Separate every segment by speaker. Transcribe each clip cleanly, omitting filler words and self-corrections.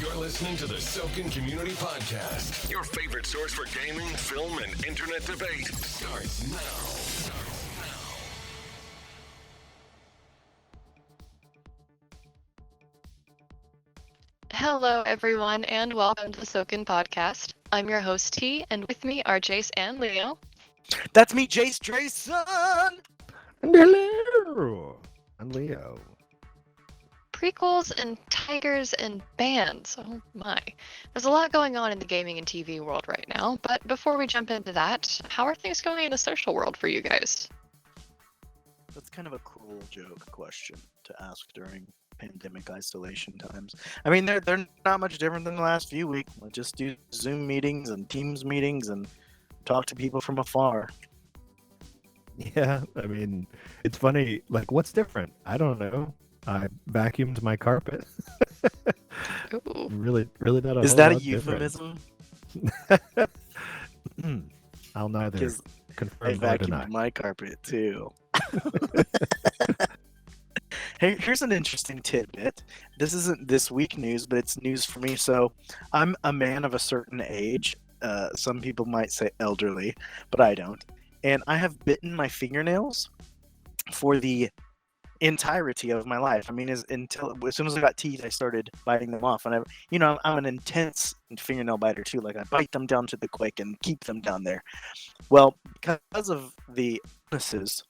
Speaker 1: You're listening to the Sokan Community Podcast. Your favorite source for gaming, film, and internet debate starts now.
Speaker 2: Hello, everyone, and welcome to the Sokan Podcast. I'm your host, T, and with me are Jace and Leo.
Speaker 3: That's me, Jace Drayson!
Speaker 4: And hello! I'm Leo.
Speaker 2: Prequels and tigers and bands. Oh my. There's a lot going on in the gaming and TV world right now, but before we jump into that, how are things going in the social world for you guys?
Speaker 3: That's kind of a cruel joke question to ask during pandemic isolation times. I mean, they're not much different than the last few weeks. We'll just do Zoom meetings and Teams meetings and talk to people from afar.
Speaker 4: Yeah, I mean, it's funny. Like, what's different? I don't know. I vacuumed my carpet.
Speaker 2: Ooh.
Speaker 4: Really not a
Speaker 3: Is
Speaker 4: whole
Speaker 3: that a
Speaker 4: lot different.
Speaker 3: euphemism?
Speaker 4: I'll neither
Speaker 3: Because I
Speaker 4: confirm nor deny.
Speaker 3: vacuumed my carpet too. Hey, here's an interesting tidbit. This isn't this week news, but it's news for me. So I'm a man of a certain age. Some people might say elderly, but I don't. And I have bitten my fingernails for the entirety of my life. I mean, as soon as I got teeth, I started biting them off. And I'm an intense fingernail biter too. Like I bite them down to the quick and keep them down there. Well, because of the illnesses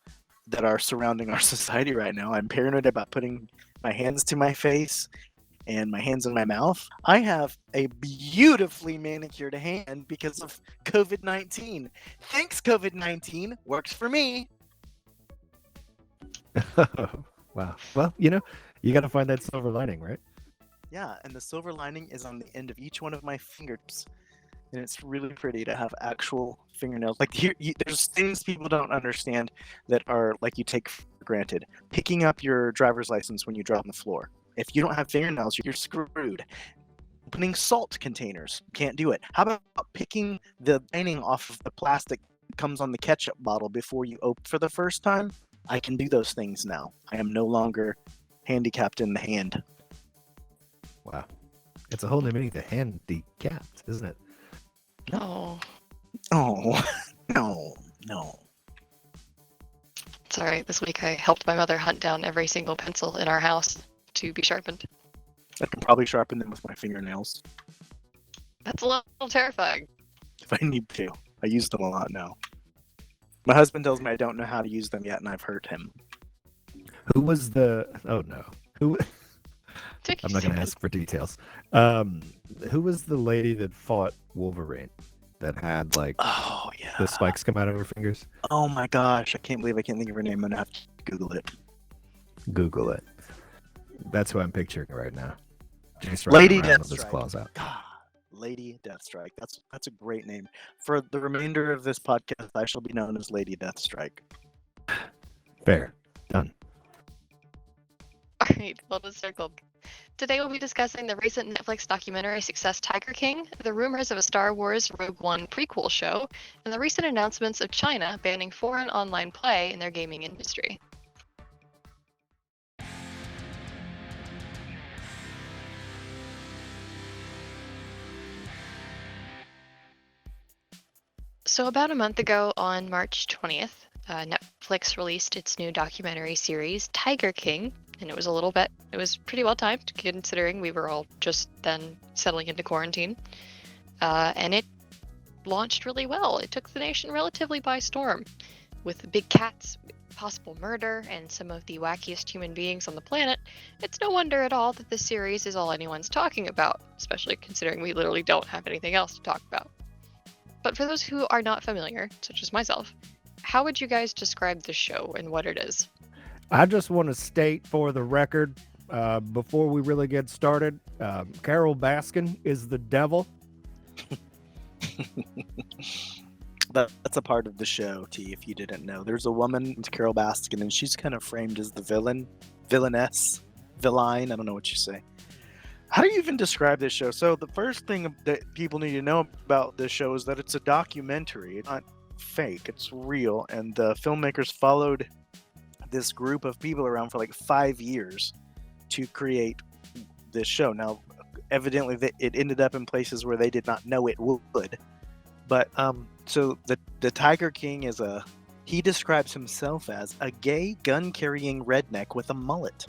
Speaker 3: that are surrounding our society right now, I'm paranoid about putting my hands to my face and my hands in my mouth. I have a beautifully manicured hand because of COVID-19. Thanks, COVID-19. Works for me.
Speaker 4: Wow. Well, you got to find that silver lining, right?
Speaker 3: Yeah, and the silver lining is on the end of each one of my fingers. And it's really pretty to have actual fingernails. Like there's things people don't understand that are like you take for granted. Picking up your driver's license when you drop on the floor. If you don't have fingernails, you're screwed. Opening salt containers, can't do it. How about picking the lining off of the plastic that comes on the ketchup bottle before you open for the first time? I can do those things now. I am no longer handicapped in the hand.
Speaker 4: Wow. It's a whole new meaning to handicapped, isn't it?
Speaker 2: No.
Speaker 3: Oh, no.
Speaker 2: It's alright. This week I helped my mother hunt down every single pencil in our house to be sharpened.
Speaker 3: I can probably sharpen them with my fingernails
Speaker 2: That's a little terrifying.
Speaker 3: if I need to. I use them a lot now. My husband tells me I don't know how to use them yet, and I've hurt him.
Speaker 4: Who was the... Oh, no. Who... I'm not going to ask for details. Who was the lady that fought Wolverine that had, like,
Speaker 3: Oh, yeah.
Speaker 4: the spikes come out of her fingers?
Speaker 3: Oh, my gosh. I can't believe I can't think of her name. I'm going to have to Google it.
Speaker 4: Google it. That's who I'm picturing right now. Jace
Speaker 3: Lady
Speaker 4: running around with his
Speaker 3: Deathstrike.
Speaker 4: claws out.
Speaker 3: God, Lady Deathstrike. That's a great name. For the remainder of this podcast, I shall be known as Lady Deathstrike.
Speaker 4: Fair. Done.
Speaker 2: Alright, full circle. Today we'll be discussing the recent Netflix documentary success Tiger King, the rumors of a Star Wars Rogue One prequel show, and the recent announcements of China banning foreign online play in their gaming industry. So about a month ago on March 20th, Netflix released its new documentary series, Tiger King, and it was pretty well timed considering we were all just then settling into quarantine. And it launched really well. It took the nation relatively by storm. With big cats, possible murder, and some of the wackiest human beings on the planet, it's no wonder at all that this series is all anyone's talking about, especially considering we literally don't have anything else to talk about. But for those who are not familiar, such as myself, how would you guys describe the show and what it is?
Speaker 4: I just want to state for the record, before we really get started, Carol Baskin is the devil.
Speaker 3: That's a part of the show, T, if you didn't know. There's a woman, Carol Baskin, and she's kind of framed as the villainess, I don't know what you say. How do you even describe this show? So the first thing that people need to know about this show is that it's a documentary. It's not fake, it's real. And the filmmakers followed this group of people around for like 5 years to create this show. Now, evidently it ended up in places where they did not know it would. But so the Tiger King he describes himself as a gay gun-carrying redneck with a mullet.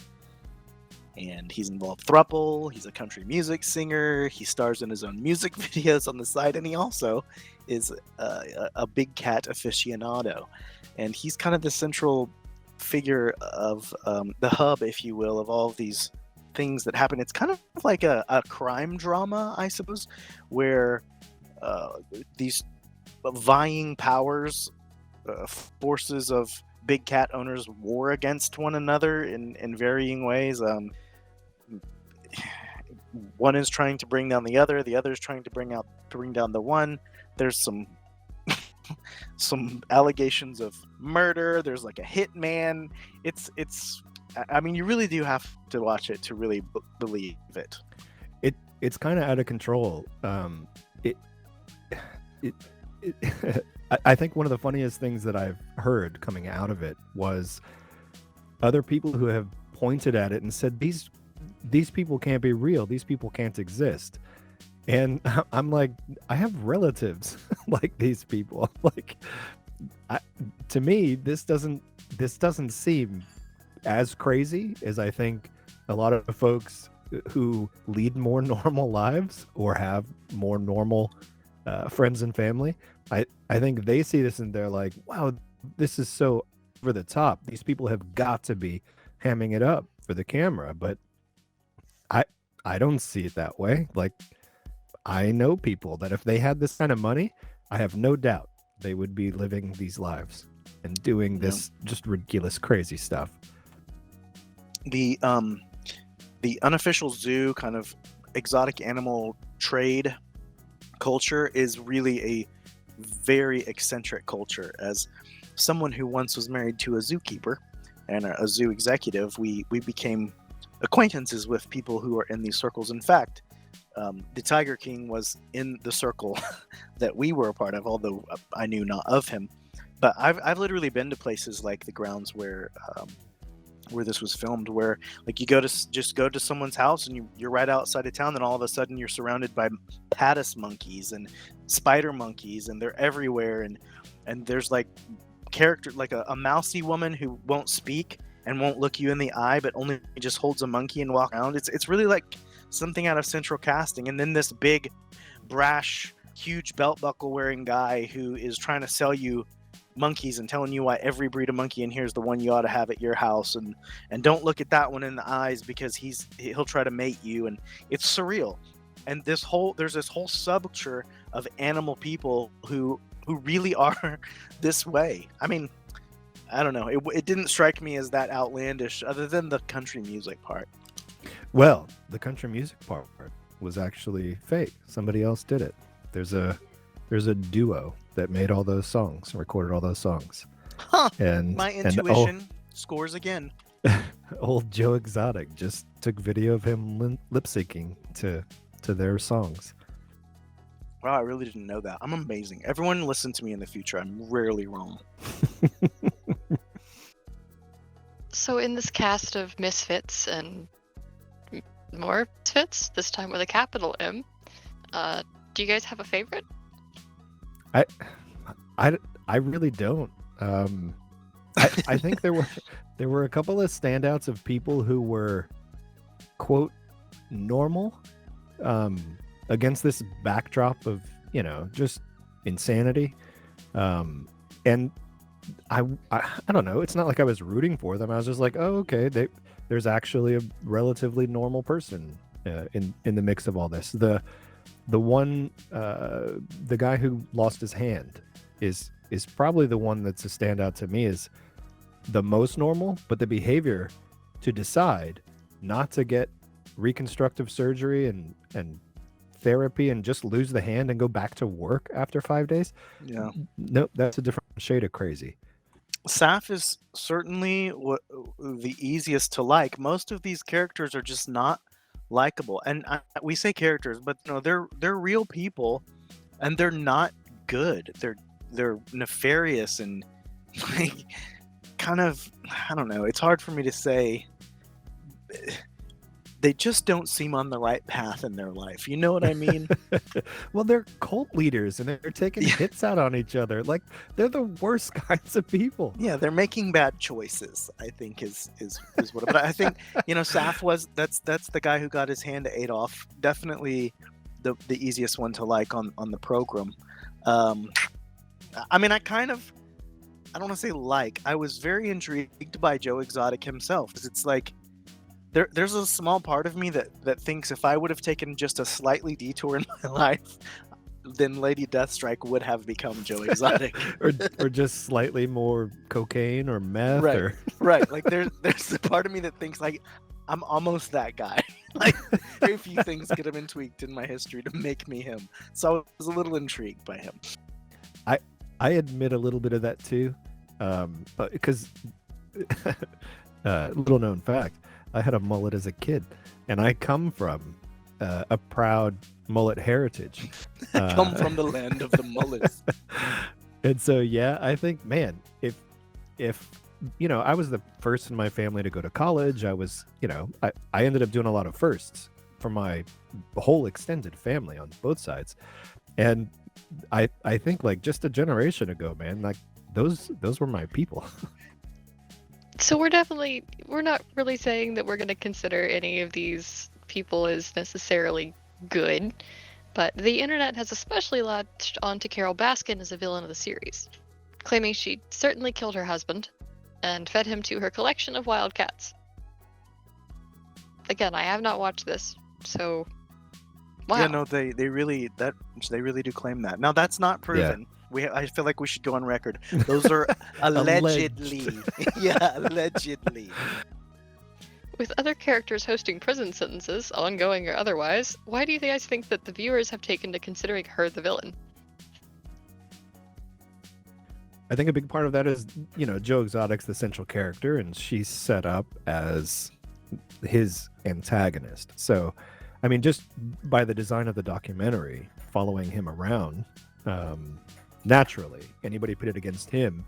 Speaker 3: And he's involved throuple, he's a country music singer, he stars in his own music videos on the side, and he also is a big cat aficionado. And he's kind of the central figure of the hub, if you will, of all of these things that happen. It's kind of like a crime drama, I suppose, where these vying powers, forces of big cat owners war against one another in varying ways. One is trying to bring down the other is trying to bring down the one. There's some allegations of murder. There's like a hitman. I mean, you really do have to watch it to really believe it.
Speaker 4: It's kind of out of control. I think one of the funniest things that I've heard coming out of it was other people who have pointed at it and said, these people can't be real. These people can't exist. And I'm like, I have relatives like these people. Like, to me, this doesn't seem as crazy as I think a lot of folks who lead more normal lives or have more normal friends and family. I think they see this and they're like, wow, this is so over the top. These people have got to be hamming it up for the camera. But I don't see it that way. Like, I know people that if they had this kind of money, I have no doubt they would be living these lives and doing this just ridiculous, crazy stuff.
Speaker 3: The unofficial zoo kind of exotic animal trade culture is really a very eccentric culture. As someone who once was married to a zookeeper and a zoo executive, we became acquaintances with people who are in these circles. In fact, the Tiger King was in the circle that we were a part of, although I knew not of him. But I've literally been to places like the grounds where this was filmed, where like you go to someone's house and you're right outside of town, and all of a sudden you're surrounded by paddis monkeys and spider monkeys, and they're everywhere, and there's like a mousy woman who won't speak and won't look you in the eye, but only just holds a monkey and walk around. It's really like something out of Central Casting. And then this big, brash, huge belt buckle wearing guy who is trying to sell you monkeys and telling you why every breed of monkey in here is the one you ought to have at your house, and don't look at that one in the eyes because he'll try to mate you, and it's surreal. And there's this whole subculture of animal people who really are this way. I mean, I don't know. It didn't strike me as that outlandish, other than the country music part.
Speaker 4: Well, the country music part was actually fake. Somebody else did it. There's a duo that made all those songs, recorded all those songs.
Speaker 3: Huh.
Speaker 4: And
Speaker 3: my intuition scores again.
Speaker 4: Old Joe Exotic just took video of him lip syncing to their songs.
Speaker 3: Wow, I really didn't know that. I'm amazing. Everyone listen to me in the future. I'm rarely wrong.
Speaker 2: So in this cast of misfits and more misfits, this time with a capital M, do you guys have a favorite?
Speaker 4: I really don't. I think there were a couple of standouts of people who were, quote, normal, against this backdrop of, just insanity. And I don't know. It's not like I was rooting for them. I was just like, oh, okay. There's actually a relatively normal person in the mix of all this. The guy who lost his hand is probably the one that's a standout to me, is the most normal, but the behavior to decide not to get reconstructive surgery and therapy and just lose the hand and go back to work after 5 days.
Speaker 3: Yeah.
Speaker 4: Nope, that's a different shade of crazy.
Speaker 3: Saf is certainly the easiest to like. Most of these characters are just not likable, and we say characters, but they're real people, and they're not good. They're nefarious and like kind of, I don't know. It's hard for me to say. they just don't seem on the right path in their life. You know what I mean?
Speaker 4: Well, they're cult leaders and they're taking
Speaker 3: Yeah.
Speaker 4: hits out on each other. Like, they're the worst kinds of people.
Speaker 3: Yeah, they're making bad choices, I think is what. But I think, Saf that's the guy who got his hand ate off. Definitely the easiest one to like on the program. I mean, I don't want to say like. I was very intrigued by Joe Exotic himself, because it's like there's a small part of me that thinks if I would have taken just a slightly detour in my life, then Lady Deathstrike would have become Joe Exotic.
Speaker 4: or just slightly more cocaine or meth.
Speaker 3: Right.
Speaker 4: Or
Speaker 3: Right. Like there's a part of me that thinks like I'm almost that guy. Like very few things could have been tweaked in my history to make me him. So I was a little intrigued by him.
Speaker 4: I admit a little bit of that too, because little known fact, I had a mullet as a kid, and I come from a proud mullet heritage.
Speaker 3: Come from the land of the mullets.
Speaker 4: And so, yeah, I think, man, if I was the first in my family to go to college, I ended up doing a lot of firsts for my whole extended family on both sides. And I think like just a generation ago, man, like those were my people.
Speaker 2: So we're not really saying that we're going to consider any of these people as necessarily good, but the internet has especially latched onto Carol Baskin as a villain of the series, claiming she certainly killed her husband and fed him to her collection of wild cats. Again, I have not watched this, so wow.
Speaker 3: Yeah, no, they really do claim that. Now that's not proven. I feel like we should go on record. Those are allegedly. Yeah, allegedly.
Speaker 2: With other characters hosting prison sentences, ongoing or otherwise, why do you guys think that the viewers have taken to considering her the villain?
Speaker 4: I think a big part of that is, Joe Exotic's the central character, and she's set up as his antagonist. So, I mean, just by the design of the documentary, following him around, naturally, anybody put it against him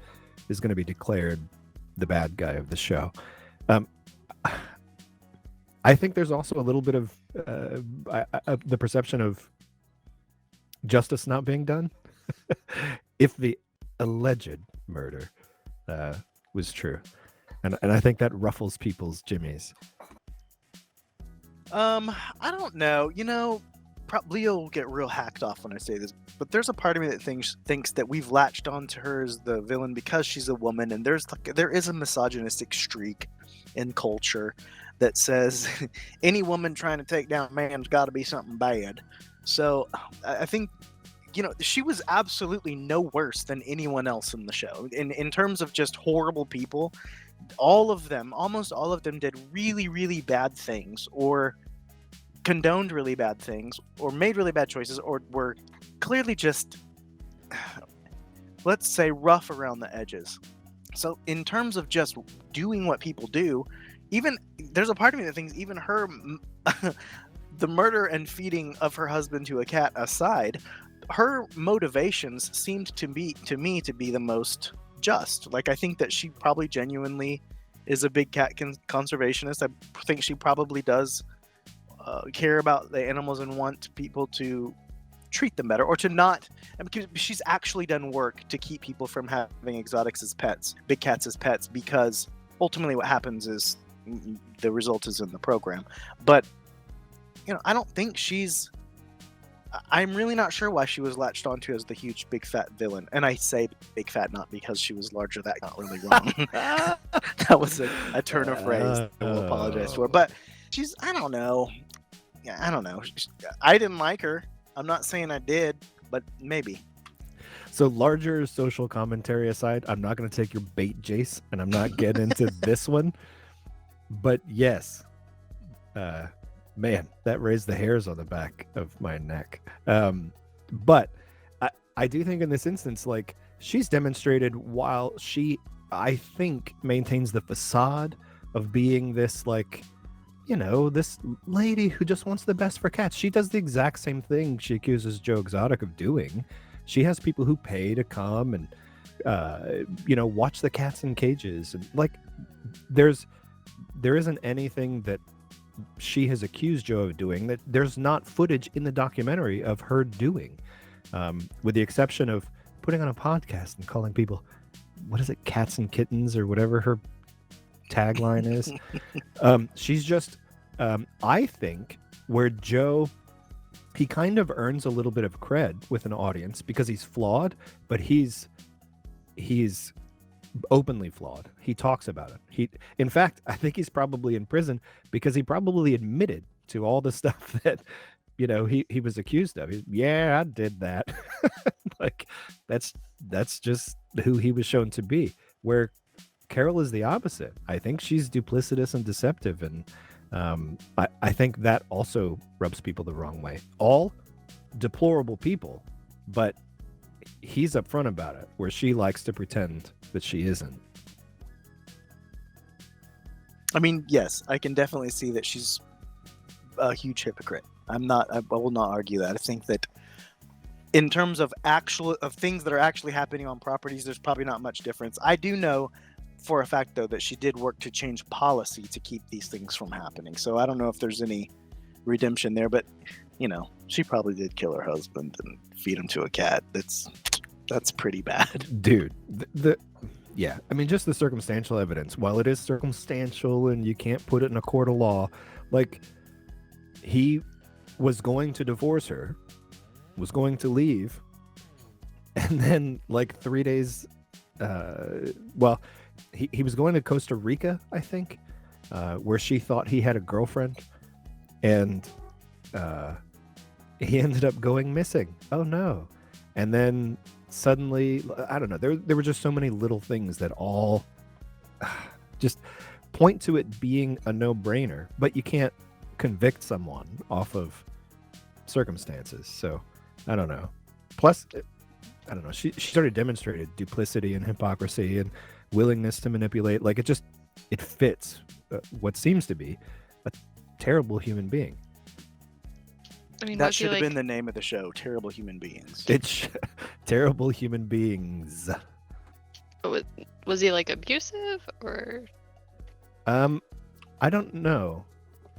Speaker 4: is going to be declared the bad guy of the show. I think there's also a little bit of the perception of justice not being done if the alleged murder was true, and I think that ruffles people's jimmies.
Speaker 3: I don't know. Probably you'll get real hacked off when I say this, but there's a part of me that thinks that we've latched onto her as the villain because she's a woman, and there is a misogynistic streak in culture that says any woman trying to take down a man's got to be something bad. So I think she was absolutely no worse than anyone else in the show. In terms of just horrible people, almost all of them did really, really bad things, or condoned really bad things, or made really bad choices, or were clearly just, let's say, rough around the edges. So in terms of just doing what people do, even there's a part of me that thinks even her, the murder and feeding of her husband to a cat aside, her motivations seemed to me to be the most just. Like, I think that she probably genuinely is a big cat conservationist. I think she probably does care about the animals and want people to treat them better, or to not. And because she's actually done work to keep people from having exotics as pets, big cats as pets, because ultimately what happens is the result is in the program. But I don't think I'm really not sure why she was latched onto as the huge big fat villain. And I say big fat not because she was larger. That got really wrong. That was a turn of phrase I will apologize for. But I don't know. Yeah, I don't know. I didn't like her. I'm not saying I did, but maybe.
Speaker 4: So, larger social commentary aside, I'm not going to take your bait, Jace, and I'm not getting into this one. But yes, man, that raised the hairs on the back of my neck. But I do think in this instance, like, she's demonstrated, while she, I think, maintains the facade of being this, like, this lady who just wants the best for cats. She does the exact same thing she accuses Joe Exotic of doing. She has people who pay to come and, watch the cats in cages. And, like, there isn't anything that she has accused Joe of doing that there's not footage in the documentary of her doing, with the exception of putting on a podcast and calling people, what is it, cats and kittens or whatever her tagline is. She's just, I think, where Joe, he kind of earns a little bit of cred with an audience because he's flawed, but he's openly flawed. He talks about it. In fact, I think he's probably in prison because he probably admitted to all the stuff that, he was accused of. Yeah, I did that. Like, that's just who he was shown to be. Where Carol is the opposite. I think she's duplicitous and deceptive, and I think that also rubs people the wrong way. All deplorable people, but he's upfront about it, where she likes to pretend that she isn't.
Speaker 3: I mean, yes, I can definitely see that she's a huge hypocrite. I will not argue that. I think that in terms of things that are actually happening on properties, there's probably not much difference. I do know for a fact, though, that she did work to change policy to keep these things from happening. So I don't know if there's any redemption there, but she probably did kill her husband and feed him to a cat. That's pretty bad.
Speaker 4: Dude, yeah, I mean, just the circumstantial evidence, while it is circumstantial and you can't put it in a court of law, like, he was going to divorce her, was going to leave, and then like 3 days, he was going to Costa Rica, I think, where she thought he had a girlfriend, and he ended up going missing. Oh no. And then suddenly, I don't know, there were just so many little things that all just point to it being a no-brainer, but you can't convict someone off of circumstances. So I don't know. Plus, I don't know, she sort of demonstrated duplicity and hypocrisy and willingness to manipulate. Like, it fits what seems to be a terrible human being.
Speaker 2: I mean,
Speaker 3: That should have been the name of the show, Terrible Human Beings.
Speaker 4: It's Terrible Human Beings.
Speaker 2: Was he like abusive or?
Speaker 4: I don't know.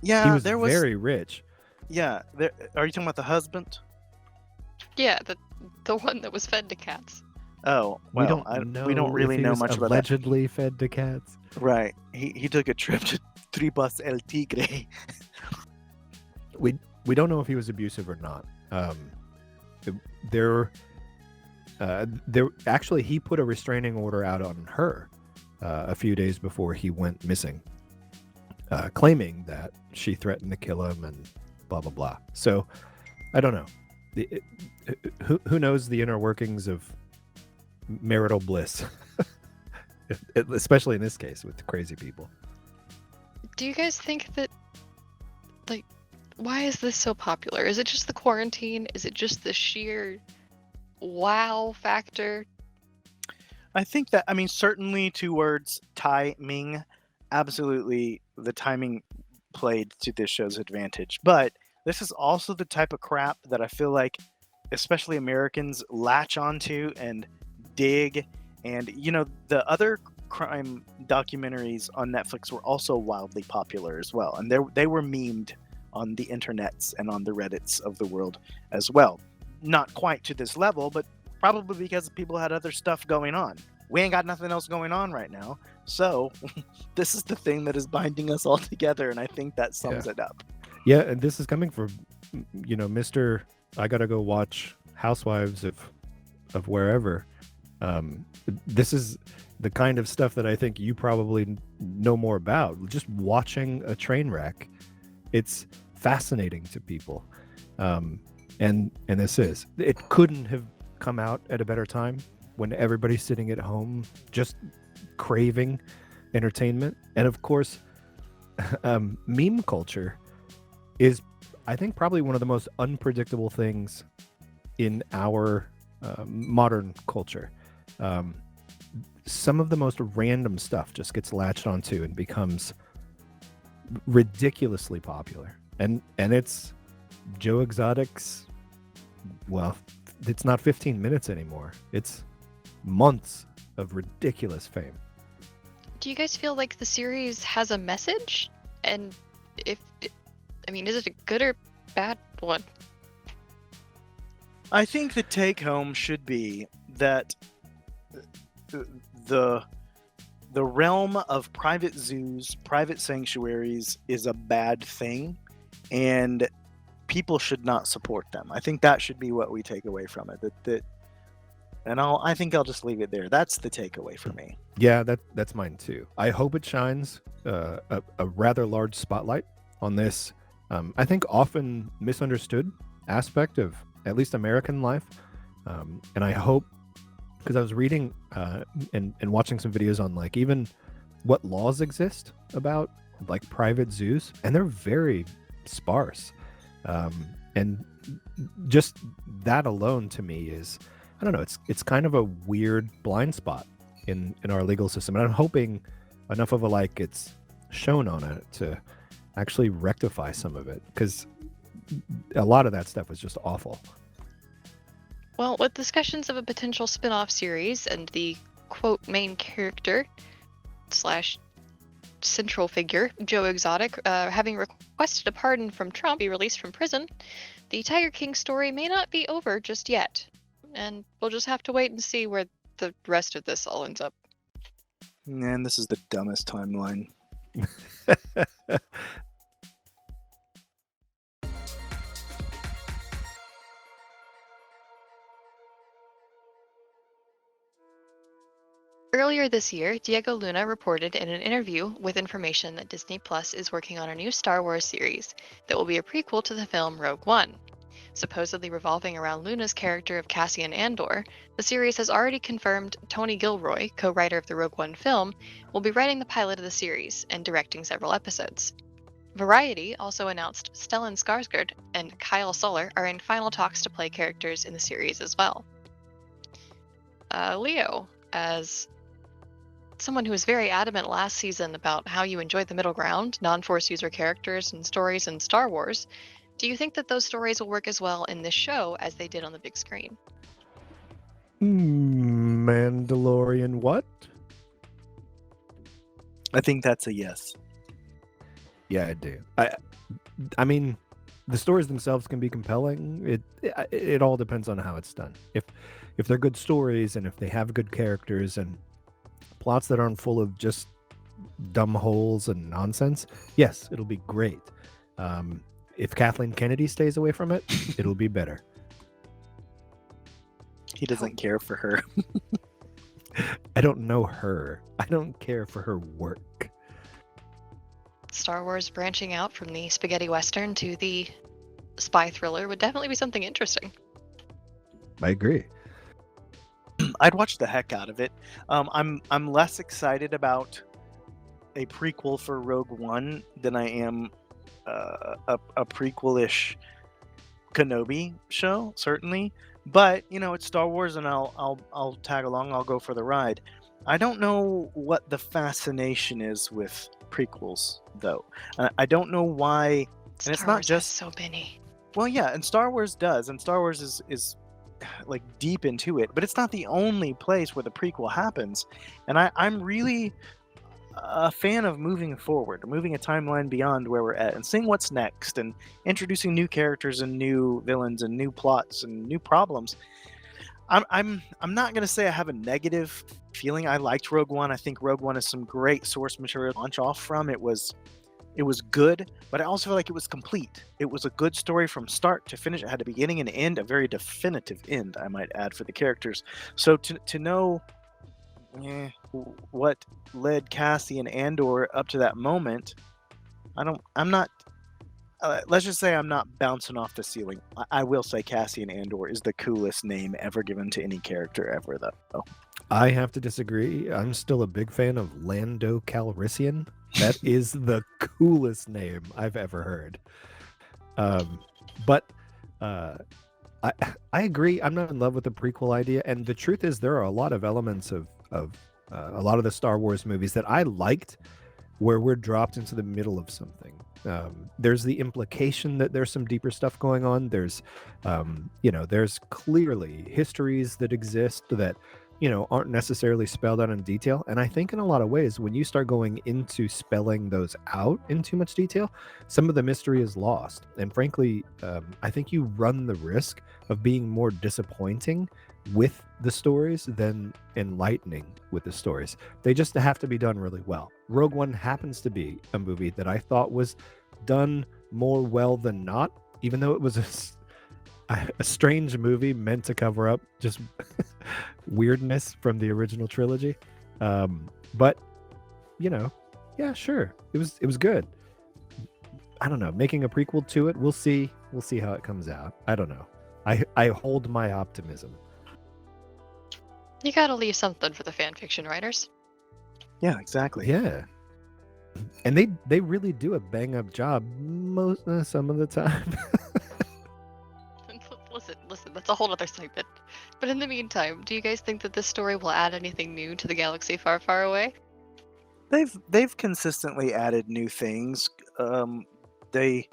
Speaker 3: Yeah,
Speaker 4: he was
Speaker 3: there was
Speaker 4: very rich.
Speaker 3: Yeah, are you talking about the husband?
Speaker 2: Yeah, the one that was fed to cats.
Speaker 3: Oh, well, we don't really know much about that.
Speaker 4: Allegedly fed to cats.
Speaker 3: Right. He took a trip to Tripas El Tigre.
Speaker 4: We don't know if he was abusive or not. There actually, he put a restraining order out on her a few days before he went missing, claiming that she threatened to kill him and blah blah blah. So I don't know. Who knows the inner workings of marital bliss, especially in this case with crazy people.
Speaker 2: Do you guys think that, like, why is this so popular? Is it just the quarantine? Is it just the sheer wow factor?
Speaker 3: I think that, certainly towards timing, absolutely the timing played to this show's advantage. But this is also the type of crap that I feel like especially Americans latch onto and dig. And, the other crime documentaries on Netflix were also wildly popular as well. And they were memed on the internets and on the Reddits of the world as well. Not quite to this level, but probably because people had other stuff going on. We ain't got nothing else going on right now. So this is the thing that is binding us all together. And I think that sums it up.
Speaker 4: Yeah, and this is coming from, Mr. I gotta go watch Housewives of wherever. This is the kind of stuff that I think you probably know more about. Just watching a train wreck, it's fascinating to people. And this is. It couldn't have come out at a better time when everybody's sitting at home just craving entertainment. And of course, meme culture is, I think, probably one of the most unpredictable things in our modern culture. Some of the most random stuff just gets latched onto and becomes ridiculously popular. And it's Joe Exotic's, well, it's not 15 minutes anymore. It's months of ridiculous fame.
Speaker 2: Do you guys feel like the series has a message? And if I mean, is it a good or bad one?
Speaker 3: I think the take home should be that the realm of private zoos, private sanctuaries is a bad thing, and people should not support them. I think that should be what we take away from it. I think I'll just leave it there. That's the takeaway for me.
Speaker 4: Yeah, that's mine too. I hope it shines a rather large spotlight on this. I think often misunderstood aspect of at least American life, and I hope, because I was reading and watching some videos on like even what laws exist about like private zoos, and they're very sparse, and just that alone to me is, I don't know, it's kind of a weird blind spot in our legal system, and I'm hoping enough of a like it's shown on it to actually rectify some of it, because a lot of that stuff was just awful.
Speaker 2: Well, with discussions of a potential spin-off series and the quote main character / central figure, Joe Exotic, having requested a pardon from Trump, be released from prison, the Tiger King story may not be over just yet. And we'll just have to wait and see where the rest of this all ends up.
Speaker 3: Man, this is the dumbest timeline.
Speaker 2: Earlier this year, Diego Luna reported in an interview with information that Disney Plus is working on a new Star Wars series that will be a prequel to the film Rogue One. Supposedly revolving around Luna's character of Cassian Andor, the series has already confirmed Tony Gilroy, co-writer of the Rogue One film, will be writing the pilot of the series and directing several episodes. Variety also announced Stellan Skarsgård and Kyle Soller are in final talks to play characters in the series as well. Leo, as someone who was very adamant last season about how you enjoyed the middle ground, non-Force user characters and stories in Star Wars, do you think that those stories will work as well in this show as they did on the big screen?
Speaker 4: Mandalorian what?
Speaker 3: I think that's a yes.
Speaker 4: Yeah, I do. I mean, the stories themselves can be compelling. It all depends on how it's done. If they're good stories and if they have good characters and plots that aren't full of just dumb holes and nonsense, yes, it'll be great. If Kathleen Kennedy stays away from it, it'll be better.
Speaker 3: He doesn't care for her.
Speaker 4: I don't know her. I don't care for her work.
Speaker 2: Star Wars branching out from the spaghetti western to the spy thriller would definitely be something interesting.
Speaker 4: I agree.
Speaker 3: I'd watch the heck out of it. I'm less excited about a prequel for Rogue One than I am a prequel-ish Kenobi show, certainly. But it's Star Wars, and I'll tag along. I'll go for the ride. I don't know what the fascination is with prequels, though. I don't know why. And it's not just
Speaker 2: so many.
Speaker 3: Well, yeah, and Star Wars does, and Star Wars is like deep into it, but it's not the only place where the prequel happens. And I'm really a fan of moving forward, moving a timeline beyond where we're at, and seeing what's next, and introducing new characters and new villains and new plots and new problems. I'm not gonna say I have a negative feeling. I liked Rogue One. I think Rogue One is some great source material to launch off from. It was good, but I also feel like it was complete. It was a good story from start to finish. It had a beginning and end, a very definitive end, I might add, for the characters. So to know what led Cassian Andor up to that moment, I'm not. Let's just say I'm not bouncing off the ceiling. I will say Cassian Andor is the coolest name ever given to any character ever, though.
Speaker 4: I have to disagree. I'm still a big fan of Lando Calrissian. That is the coolest name I've ever heard. But I agree. I'm not in love with the prequel idea. And the truth is, there are a lot of elements of a lot of the Star Wars movies that I liked where we're dropped into the middle of something. There's the implication that there's some deeper stuff going on. There's, there's clearly histories that exist that aren't necessarily spelled out in detail. And I think in a lot of ways, when you start going into spelling those out in too much detail, some of the mystery is lost. And frankly, I think you run the risk of being more disappointing with the stories than enlightening with the stories. They just have to be done really well. Rogue One happens to be a movie that I thought was done more well than not, even though it was a strange movie meant to cover up just weirdness from the original trilogy. But yeah, sure, it was good. I don't know, making a prequel to it, we'll see how it comes out. I don't know. I hold my optimism.
Speaker 2: You gotta leave something for the fan fiction writers.
Speaker 3: Yeah, exactly.
Speaker 4: Yeah, and they really do a bang up job some of the time.
Speaker 2: Listen, that's a whole other segment. But in the meantime, do you guys think that this story will add anything new to the galaxy far, far away?
Speaker 3: They've consistently added new things. The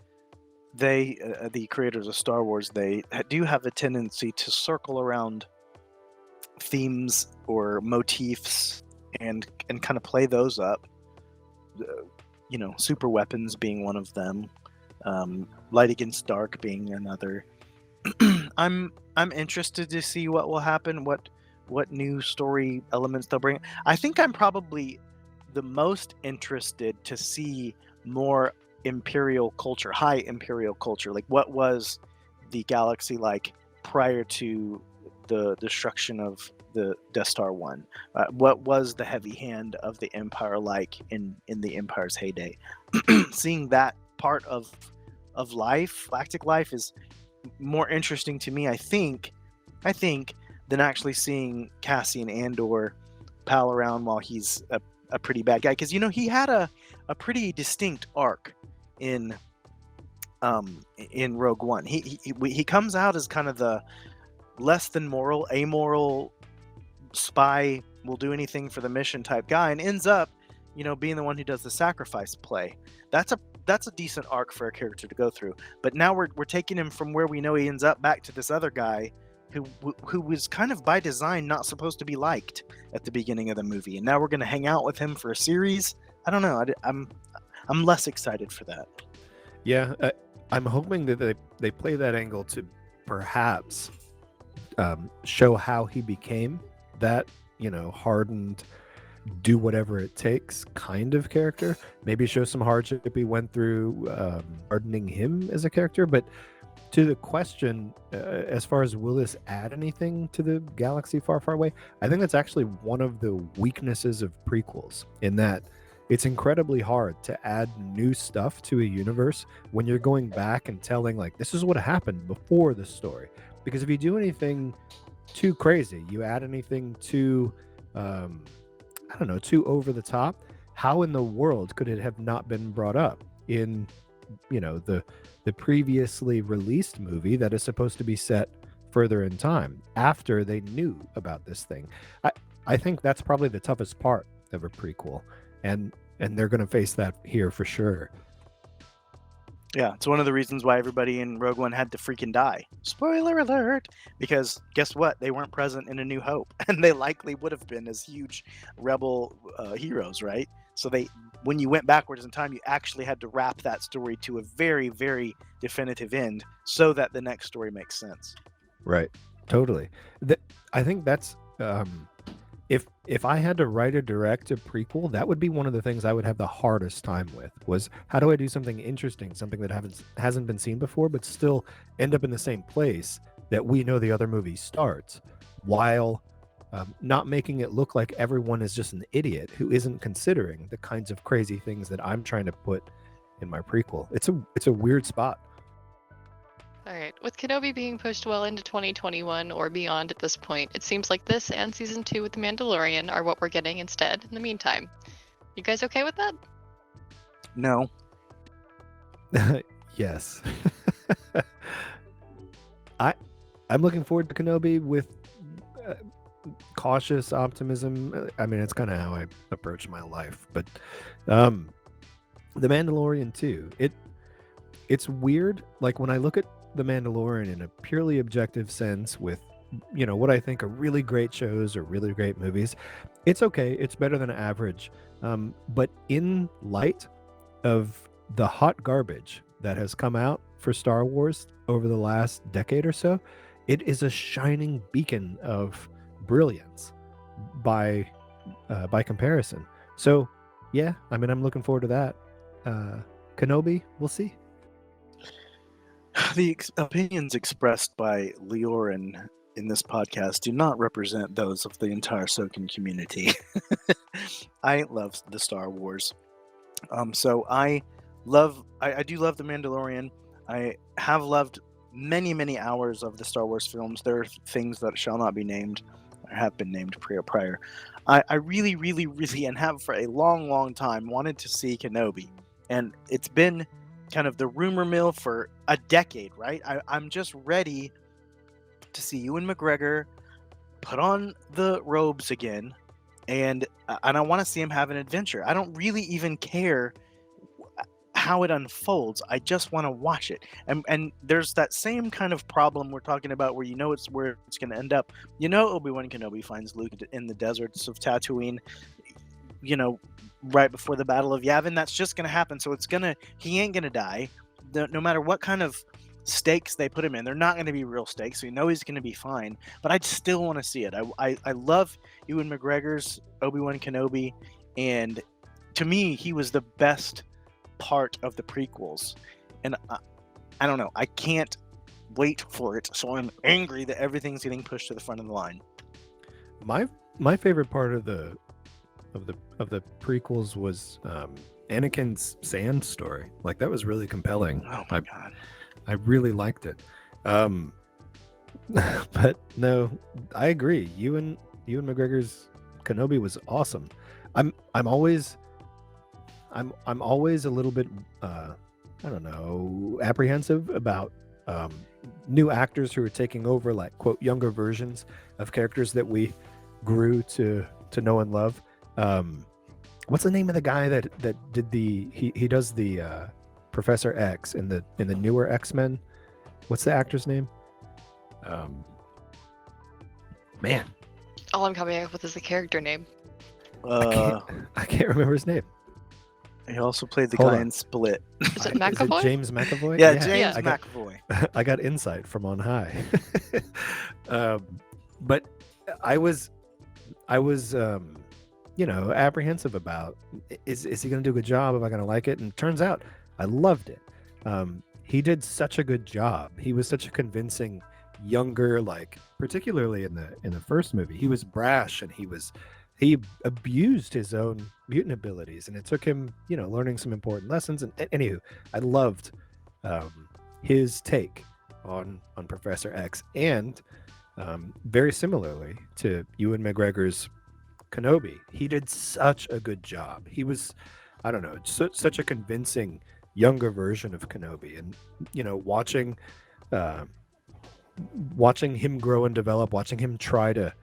Speaker 3: creators of Star Wars, they do have a tendency to circle around themes or motifs and kind of play those up. Super weapons being one of them, light against dark being another. I'm interested to see what will happen, what new story elements they'll bring. I think I'm probably the most interested to see more imperial culture, high imperial culture. Like, what was the galaxy like prior to the destruction of the Death Star 1? What was the heavy hand of the Empire like in the Empire's heyday? Seeing that part of life, galactic life, is more interesting to me, I think, than actually seeing Cassian Andor pal around while he's a pretty bad guy. Because he had a pretty distinct arc in Rogue One. He comes out as kind of the less than moral, amoral spy, will do anything for the mission type guy, and ends up, being the one who does the sacrifice play. That's a decent arc for a character to go through. But now we're taking him from where we know he ends up back to this other guy who was kind of by design not supposed to be liked at the beginning of the movie, and now we're going to hang out with him for a series. I don't know. I'm less excited for that.
Speaker 4: Yeah, I'm hoping that they play that angle to perhaps show how he became that hardened, do whatever it takes kind of character. Maybe show some hardship he went through, hardening him as a character. But to the question, as far as will this add anything to the galaxy far, far away, I think that's actually one of the weaknesses of prequels, in that it's incredibly hard to add new stuff to a universe when you're going back and telling, like, this is what happened before the story. Because if you do anything too crazy, you add anything too too over the top, how in the world could it have not been brought up in the previously released movie that is supposed to be set further in time after they knew about this thing? I think that's probably the toughest part of a prequel, and they're going to face that here for sure.
Speaker 3: Yeah, it's one of the reasons why everybody in Rogue One had to freaking die. Spoiler alert! Because guess what? They weren't present in A New Hope, and they likely would have been as huge rebel heroes, right? So when you went backwards in time, you actually had to wrap that story to a very, very definitive end so that the next story makes sense.
Speaker 4: Right. Totally. I think that's if I had to write or direct a prequel, that would be one of the things I would have the hardest time with, was how do I do something interesting, something that hasn't been seen before, but still end up in the same place that we know the other movie starts, while not making it look like everyone is just an idiot who isn't considering the kinds of crazy things that I'm trying to put in my prequel. It's a weird spot.
Speaker 2: All right, with Kenobi being pushed well into 2021 or beyond at this point, it seems like this and Season 2 with The Mandalorian are what we're getting instead in the meantime. You guys okay with that?
Speaker 3: No.
Speaker 4: Yes. I'm looking forward to Kenobi with cautious optimism. I mean, it's kind of how I approach my life. But The Mandalorian too. It's weird. Like, when I look at The Mandalorian in a purely objective sense, with what I think are really great shows or really great movies. It's okay. It's better than average. But in light of the hot garbage that has come out for Star Wars over the last decade or so, it is a shining beacon of brilliance by comparison. So, yeah, I mean, I'm looking forward to that. Kenobi, we'll see.
Speaker 3: The opinions expressed by Leorin in this podcast do not represent those of the entire Sokan community. I love the Star Wars. So I do love The Mandalorian. I have loved many hours of the Star Wars films. There are things that shall not be named, or have been named prior. I really, and have for a long time wanted to see Kenobi. And it's been kind of the rumor mill for a decade, right? I'm just ready to see Ewan McGregor put on the robes again, and I want to see him have an adventure. I don't really even care how it unfolds. I just want to watch it. And there's that same kind of problem we're talking about where it's where it's going to end up. Obi-Wan Kenobi finds Luke in the deserts of Tatooine, right before the Battle of Yavin. That's just going to happen. So he ain't going to die. No matter what kind of stakes they put him in, they're not going to be real stakes. So he's going to be fine. But I still want to see it. I love Ewan McGregor's Obi-Wan Kenobi, and to me, he was the best part of the prequels. And I don't know. I can't wait for it. So I'm angry that everything's getting pushed to the front of the line.
Speaker 4: My favorite part of the prequels was Anakin's sand story. Like, that was really compelling.
Speaker 3: Oh my god,
Speaker 4: I really liked it. But no, I agree. Ewan McGregor's Kenobi was awesome. I'm always a little bit I don't know, apprehensive about new actors who are taking over, like, quote, younger versions of characters that we grew to know and love. What's the name of the guy that did he does the Professor X in the newer XMen? What's the actor's name? Man,
Speaker 2: All I'm coming up with is the character name.
Speaker 4: I can't remember his name.
Speaker 3: He also played the
Speaker 4: Hold
Speaker 3: guy
Speaker 4: on.
Speaker 3: in Split.
Speaker 2: Is it
Speaker 4: Is
Speaker 2: McAvoy?
Speaker 4: it James McAvoy?
Speaker 3: Yeah, James
Speaker 4: I got-
Speaker 3: McAvoy.
Speaker 4: I got insight from on high. But I was apprehensive about, is he going to do a good job? Am I going to like it? And it turns out I loved it. He did such a good job. He was such a convincing younger, like, particularly in the first movie, he was brash, and he abused his own mutant abilities, and it took him, learning some important lessons. And anywho, I loved his take on Professor X, and very similarly to Ewan McGregor's Kenobi, he did such a good job. He was, I don't know, such a convincing younger version of Kenobi, and watching him grow and develop, watching him try to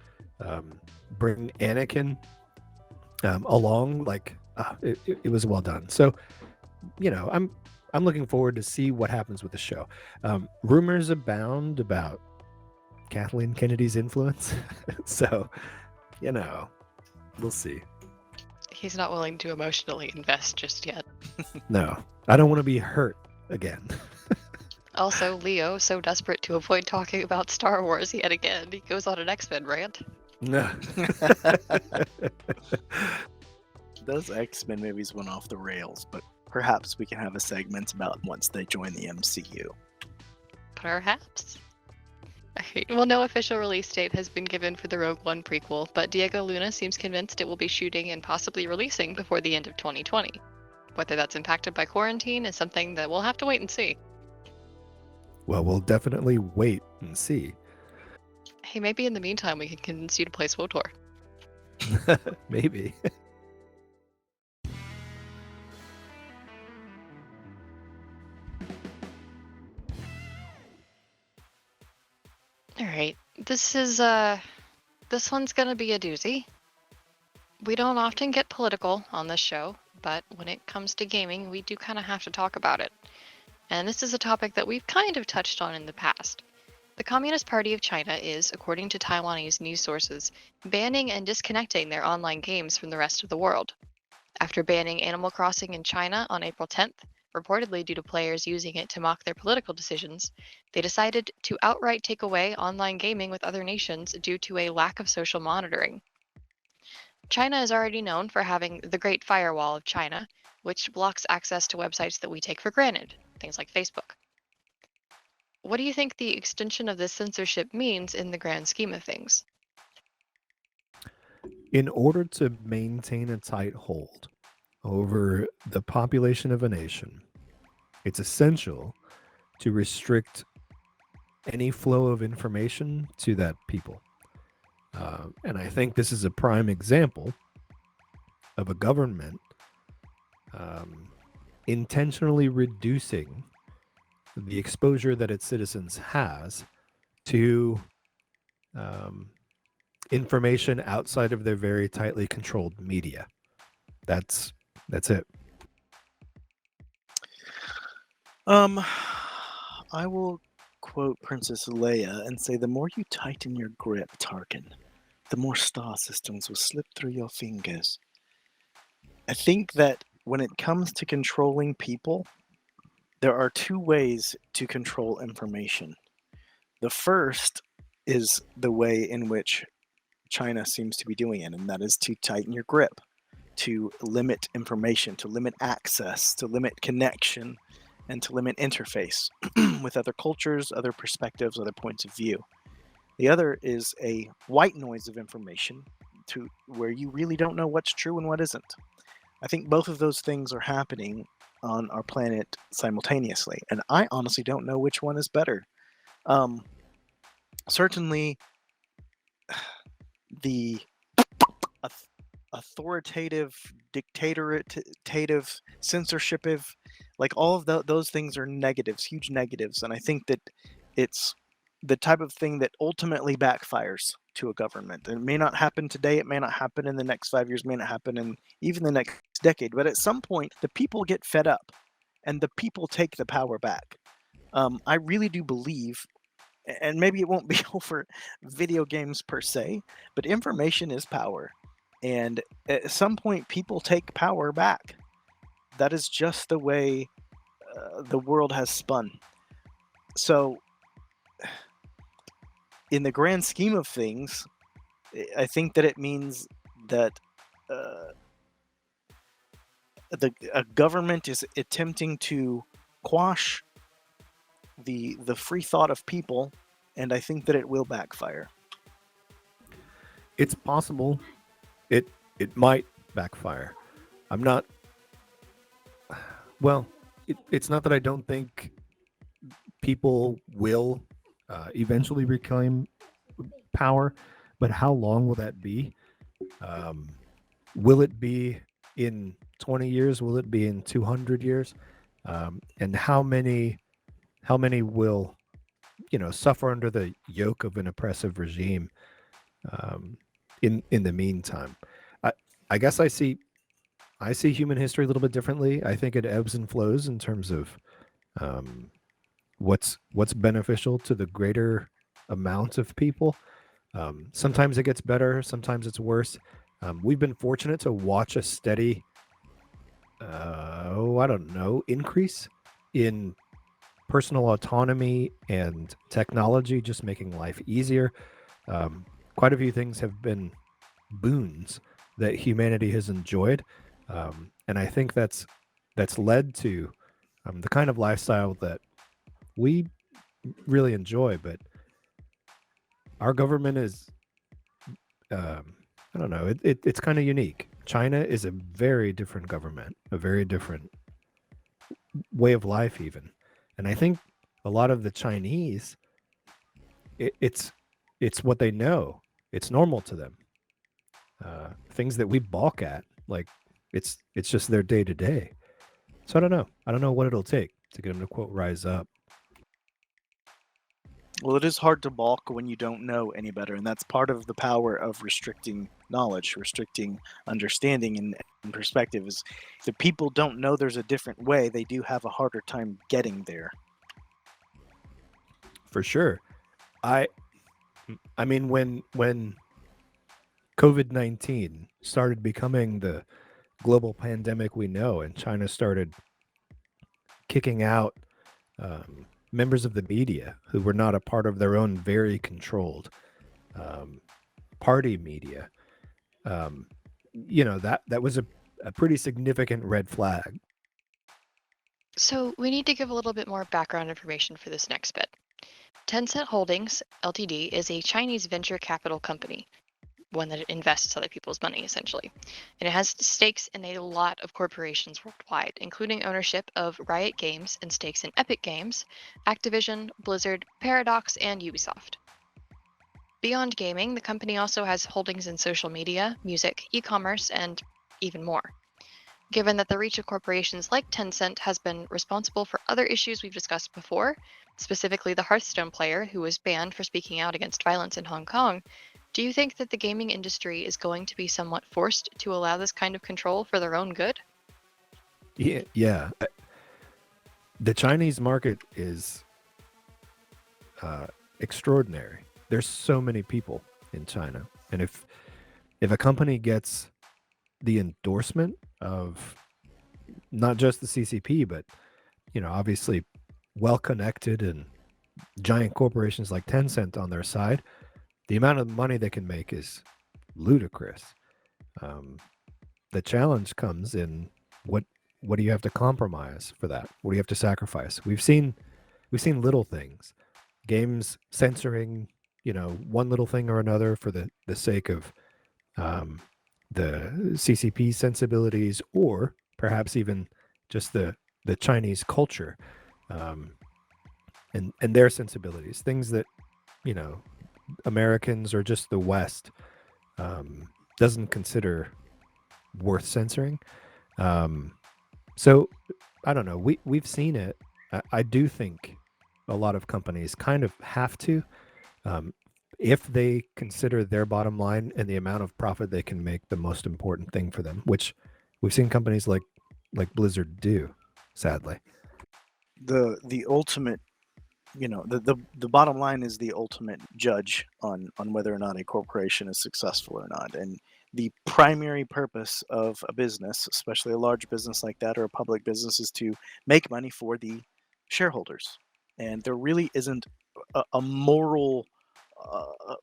Speaker 4: bring Anakin along, like, it was well done. So, I'm looking forward to see what happens with the show. Rumors abound about Kathleen Kennedy's influence, so we'll see.
Speaker 2: He's not willing to emotionally invest just yet.
Speaker 4: No, I don't want to be hurt again.
Speaker 2: Also, Leo, so desperate to avoid talking about Star Wars yet again, he goes on an X-Men rant.
Speaker 4: No.
Speaker 3: Those X-Men movies went off the rails, but perhaps we can have a segment about once they join the MCU.
Speaker 2: Perhaps. Alright, well, no official release date has been given for the Rogue One prequel, but Diego Luna seems convinced it will be shooting and possibly releasing before the end of 2020. Whether that's impacted by quarantine is something that we'll have to wait and see.
Speaker 4: Well, we'll definitely wait and see.
Speaker 2: Hey, maybe in the meantime we can convince you to play SWTOR.
Speaker 4: Maybe.
Speaker 2: Alright, this one's gonna be a doozy. We don't often get political on this show, but when it comes to gaming, we do kind of have to talk about it. And this is a topic that we've kind of touched on in the past. The Communist Party of China is, according to Taiwanese news sources, banning and disconnecting their online games from the rest of the world. After banning Animal Crossing in China on April 10th, reportedly due to players using it to mock their political decisions, they decided to outright take away online gaming with other nations due to a lack of social monitoring. China is already known for having the Great Firewall of China, which blocks access to websites that we take for granted, things like Facebook. What do you think the extension of this censorship means in the grand scheme of things?
Speaker 4: In order to maintain a tight hold over the population of a nation, it's essential to restrict any flow of information to that people. And I think this is a prime example of a government intentionally reducing the exposure that its citizens has to information outside of their very tightly controlled media. That's it.
Speaker 3: I will quote Princess Leia and say, "The more you tighten your grip, Tarkin, the more star systems will slip through your fingers." I think that when it comes to controlling people, there are two ways to control information. The first is the way in which China seems to be doing it, and that is to tighten your grip, to limit information, to limit access, to limit connection, and to limit interface with other cultures, other perspectives, other points of view. The other is a white noise of information to where you really don't know what's true and what isn't. I think both of those things are happening on our planet simultaneously, and I honestly don't know which one is better. Certainly, the authoritative, dictatoritative, censorship, like all of those things are negatives, huge negatives, and I think that it's the type of thing that ultimately backfires to a government. It may not happen today, it may not happen in the next 5 years, may not happen in even the next decade, but at some point, the people get fed up, and the people take the power back. I really do believe, and maybe it won't be over video games per se, but information is power. And at some point, people take power back. That is just the way the world has spun. So, in the grand scheme of things, I think that it means that a government is attempting to quash the free thought of people, and I think that it will backfire.
Speaker 4: It's possible. It might backfire. I'm not. Well, it's not that I don't think people will eventually reclaim power, but how long will that be? Will it be in 20 years? Will it be in 200 years? And how many will suffer under the yoke of an oppressive regime in the meantime? I guess I see human history a little bit differently. I think it ebbs and flows in terms of what's beneficial to the greater amount of people. Sometimes it gets better, sometimes it's worse. We've been fortunate to watch a steady, increase in personal autonomy and technology, just making life easier. Quite a few things have been boons that humanity has enjoyed, and I think that's led to the kind of lifestyle that we really enjoy. But our government is, I don't know, it's kind of unique. China is a very different government, a very different way of life, even. And I think a lot of the Chinese, it's what they know. It's normal to them. Things that we balk at, like it's just their day to day. So I don't know. I don't know what it'll take to get them to quote rise up.
Speaker 3: Well, it is hard to balk when you don't know any better, and that's part of the power of restricting knowledge, restricting understanding and perspective. Is if the people don't know there's a different way, they do have a harder time getting there.
Speaker 4: For sure. I I mean when COVID-19 started becoming the global pandemic we know, and China started kicking out members of the media who were not a part of their own very controlled um, party media. Um, that was a pretty significant red flag.
Speaker 2: So we need to give a little bit more background information for this next bit. Tencent Holdings Ltd is a Chinese venture capital company, one that invests other people's money essentially. And it has stakes in a lot of corporations worldwide, including ownership of Riot Games and stakes in Epic Games, Activision, Blizzard, Paradox, and Ubisoft. Beyond gaming, the company also has holdings in social media, music, e-commerce, and even more. Given that the reach of corporations like Tencent has been responsible for other issues we've discussed before, specifically the Hearthstone player who was banned for speaking out against violence in Hong Kong, do you think that the gaming industry is going to be somewhat forced to allow this kind of control for their own good?
Speaker 4: Yeah. The Chinese market is extraordinary. There's so many people in China, and if a company gets the endorsement of not just the CCP, but obviously well connected and giant corporations like Tencent on their side, the amount of money they can make is ludicrous. Um, the challenge comes in what do you have to compromise for that? What do you have to sacrifice? We've seen little things, games censoring, one little thing or another for the sake of um, the CCP sensibilities, or perhaps even just the Chinese culture um, and their sensibilities, things that you know Americans or just the West um, doesn't consider worth censoring. Um, so I don't know. We've seen it. I do think a lot of companies kind of have to, um, if they consider their bottom line and the amount of profit they can make the most important thing for them, which we've seen companies like Blizzard do, sadly.
Speaker 3: The ultimate, the bottom line is the ultimate judge on whether or not a corporation is successful or not. And the primary purpose of a business, especially a large business like that or a public business, is to make money for the shareholders. And there really isn't a moral uh,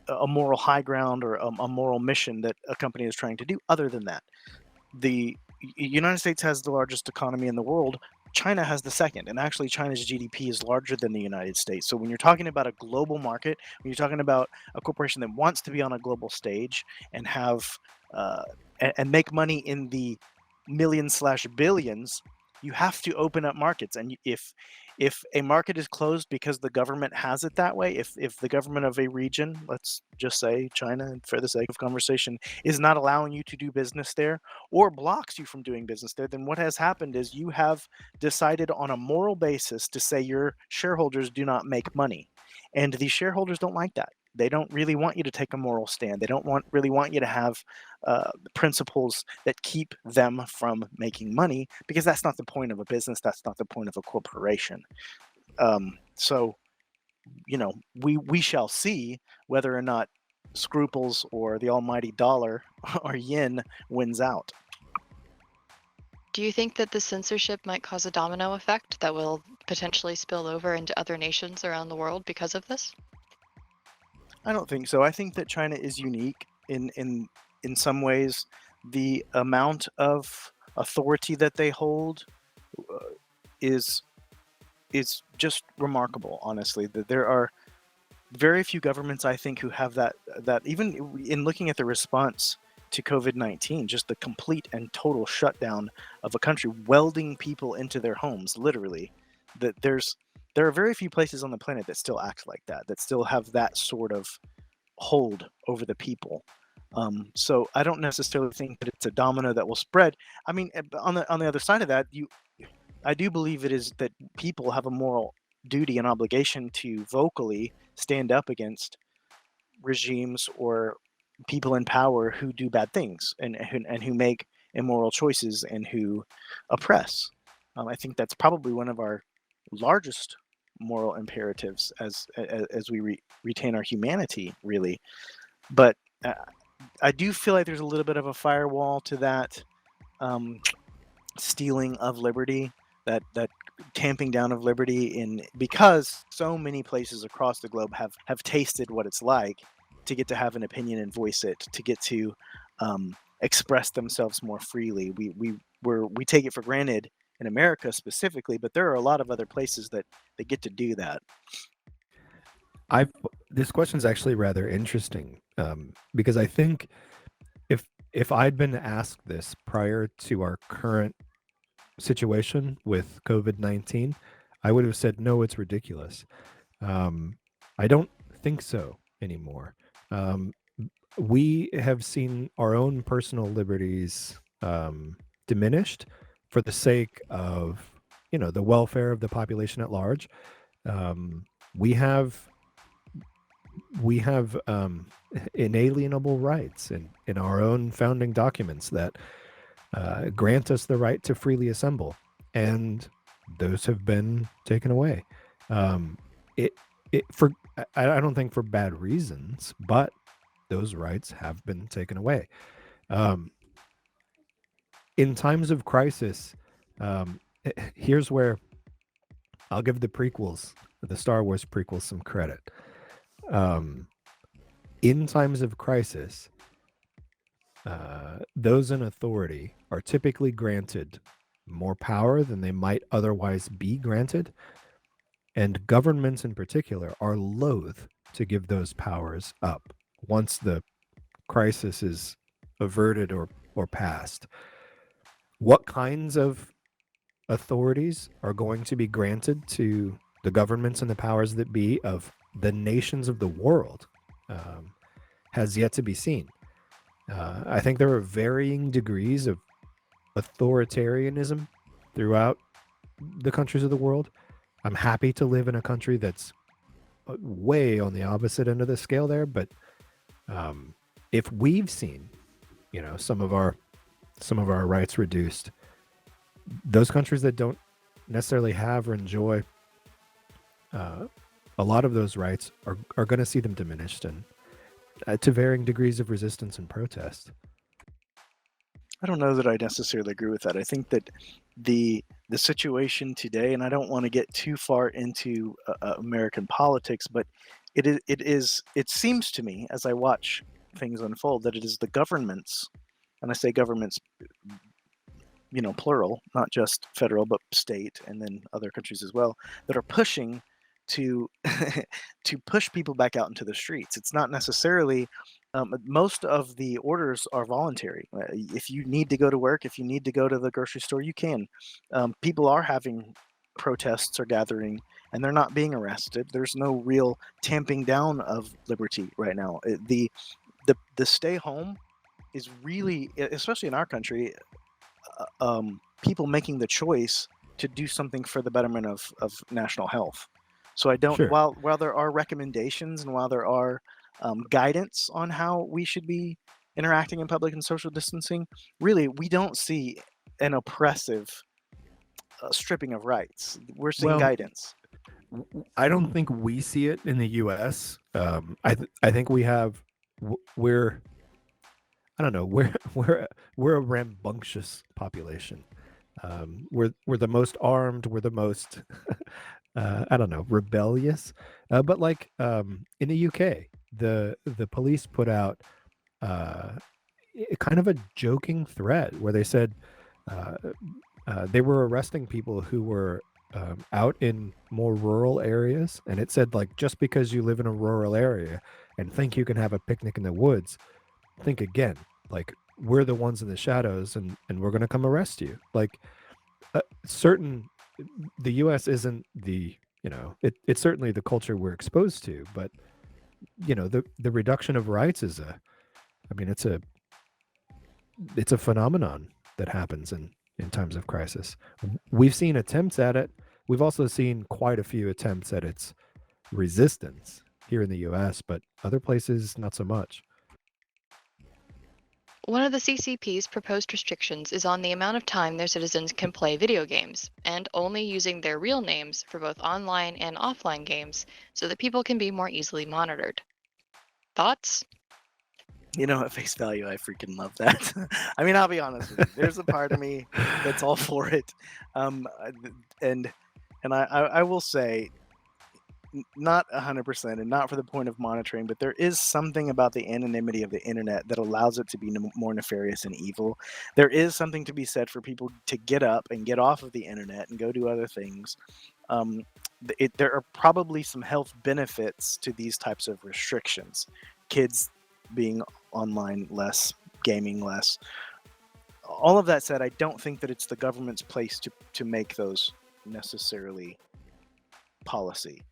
Speaker 3: a moral high ground or a moral mission that a company is trying to do other than that. The United States has the largest economy in the world. China has the second, and actually China's GDP is larger than the United States. So when you're talking about a global market, when you're talking about a corporation that wants to be on a global stage and have uh, and make money in the millions slash billions, you have to open up markets. And if a market is closed because the government has it that way, if the government of a region, let's just say China for the sake of conversation, is not allowing you to do business there or blocks you from doing business there, then what has happened is you have decided on a moral basis to say your shareholders do not make money. And the shareholders don't like that. They don't really want you to take a moral stand. They don't really want you to have principles that keep them from making money, because that's not the point of a business. That's not the point of a corporation. So, we shall see whether or not scruples or the almighty dollar or yen wins out.
Speaker 2: Do you think that the censorship might cause a domino effect that will potentially spill over into other nations around the world because of this?
Speaker 3: I don't think so. I think that China is unique in some ways. The amount of authority that they hold uh, is just remarkable. Honestly, that there are very few governments, I think, who have that even in looking at the response to COVID-19, just the complete and total shutdown of a country, welding people into their homes, literally. That there are very few places on the planet that still act like that, that still have that sort of hold over the people. So I don't necessarily think that it's a domino that will spread. I mean, on the other side of that, I do believe it is that people have a moral duty and obligation to vocally stand up against regimes or people in power who do bad things and who make immoral choices and who oppress. I think that's probably one of our largest moral imperatives as we retain our humanity, really. But I do feel like there's a little bit of a firewall to that stealing of liberty, that tamping down of liberty, because so many places across the globe have tasted what it's like to get to have an opinion and voice it, to get to express themselves more freely. We take it for granted in America specifically, but there are a lot of other places that get to do that.
Speaker 4: This question is actually rather interesting, because I think if I'd been asked this prior to our current situation with COVID-19, I would have said, no, it's ridiculous. I don't think so anymore. We have seen our own personal liberties diminished for the sake of, the welfare of the population at large. We have inalienable rights in our own founding documents that grant us the right to freely assemble, and those have been taken away. I don't think for bad reasons, but those rights have been taken away. In times of crisis, here's where I'll give the Star Wars prequels, some credit. In times of crisis, those in authority are typically granted more power than they might otherwise be granted, and governments in particular are loath to give those powers up once the crisis is averted or passed. What kinds of authorities are going to be granted to the governments and the powers that be of the nations of the world has yet to be seen. I think there are varying degrees of authoritarianism throughout the countries of the world. I'm happy to live in a country that's way on the opposite end of the scale there, but if we've seen, some of our rights reduced, those countries that don't necessarily have or enjoy a lot of those rights are going to see them diminished, and to varying degrees of resistance and protest.
Speaker 3: I don't know that I necessarily agree with that. I think that the situation today, and I don't want to get too far into American politics, but it seems to me as I watch things unfold that it is the governments, and I say governments, plural, not just federal, but state, and then other countries as well, that are pushing to to push people back out into the streets. It's not necessarily most of the orders are voluntary. If you need to go to work, if you need to go to the grocery store, you can. People are having protests or gathering, and they're not being arrested. There's no real tamping down of liberty right now. The stay home is really, especially in our country, people making the choice to do something for the betterment of national health. So I don't. Sure. While there are recommendations and while there are guidance on how we should be interacting in public and social distancing, really we don't see an oppressive stripping of rights. We're seeing guidance.
Speaker 4: I don't think we see it in the U.S. I think we're I don't know. We're a rambunctious population. We're the most armed. We're the most I don't know, rebellious. But like in the UK, the police put out kind of a joking threat where they said they were arresting people who were out in more rural areas, and it said, like, just because you live in a rural area and think you can have a picnic in the woods, think again. Like, we're the ones in the shadows, and we're going to come arrest you. Like, the U.S. isn't the, it's certainly the culture we're exposed to, but the reduction of rights is it's a phenomenon that happens in times of crisis. We've seen attempts at it. We've also seen quite a few attempts at its resistance here in the U.S., but other places not so much.
Speaker 2: One of the CCP's proposed restrictions is on the amount of time their citizens can play video games, and only using their real names for both online and offline games so that people can be more easily monitored. Thoughts?
Speaker 3: You know, at face value, I freaking love that. I mean, I'll be honest with you. There's a part of me that's all for it, and I will say, not 100%, and not for the point of monitoring, but there is something about the anonymity of the internet that allows it to be more nefarious and evil. There is something to be said for people to get up and get off of the internet and go do other things. There are probably some health benefits to these types of restrictions. Kids being online less, gaming less. All of that said, I don't think that it's the government's place to make those necessarily policy.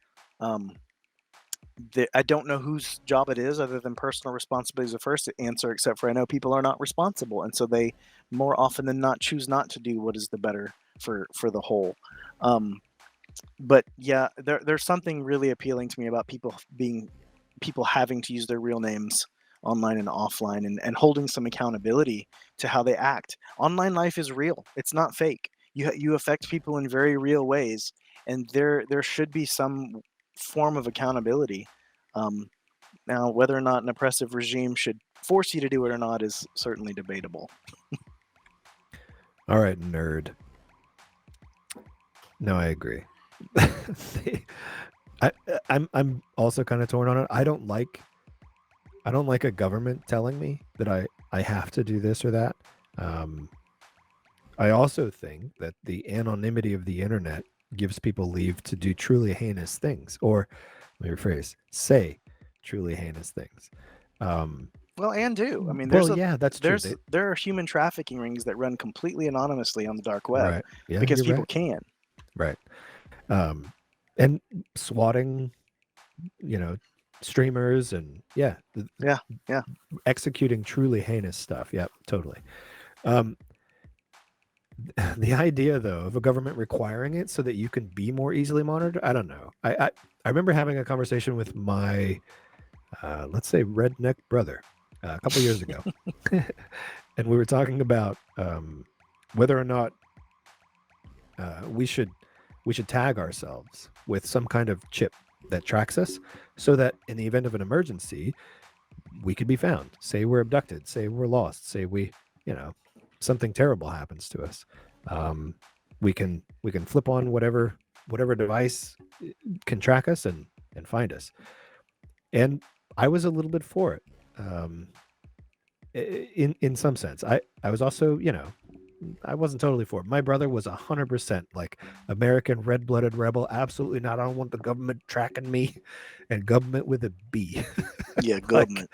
Speaker 3: I don't know whose job it is, other than personal responsibility is the first answer, except for I know people are not responsible, and so they more often than not choose not to do what is the better for the whole. But yeah, there's something really appealing to me about people having to use their real names online and offline, and holding some accountability to how they act. Online life is real. It's not fake. You affect people in very real ways, and there should be some form of accountability. Now, whether or not an oppressive regime should force you to do it or not is certainly debatable.
Speaker 4: All right, nerd. No, I agree. I'm also kind of torn on it. I don't like a government telling me that I have to do this or that. I also think that the anonymity of the internet gives people leave to do truly heinous things, or let me rephrase, say truly heinous things.
Speaker 3: Well, and do. I mean,
Speaker 4: that's true.
Speaker 3: There are human trafficking rings that run completely anonymously on the dark web,
Speaker 4: right. Yeah,
Speaker 3: because people
Speaker 4: right.
Speaker 3: can.
Speaker 4: Right. And swatting, streamers, and
Speaker 3: Yeah.
Speaker 4: executing truly heinous stuff. Yeah, totally. The idea, though, of a government requiring it so that you can be more easily monitored, I don't know. I remember having a conversation with my, let's say, redneck brother a couple years ago, and we were talking about whether or not we should tag ourselves with some kind of chip that tracks us, so that in the event of an emergency, we could be found. Say we're abducted, say we're lost, say we, something terrible happens to us. We can flip on whatever device can track us and find us. And I was a little bit for it. In some sense, I was also, I wasn't totally for it. My brother was 100% like American red-blooded rebel. Absolutely not. I don't want the government tracking me, and government with a B.
Speaker 3: Yeah, government.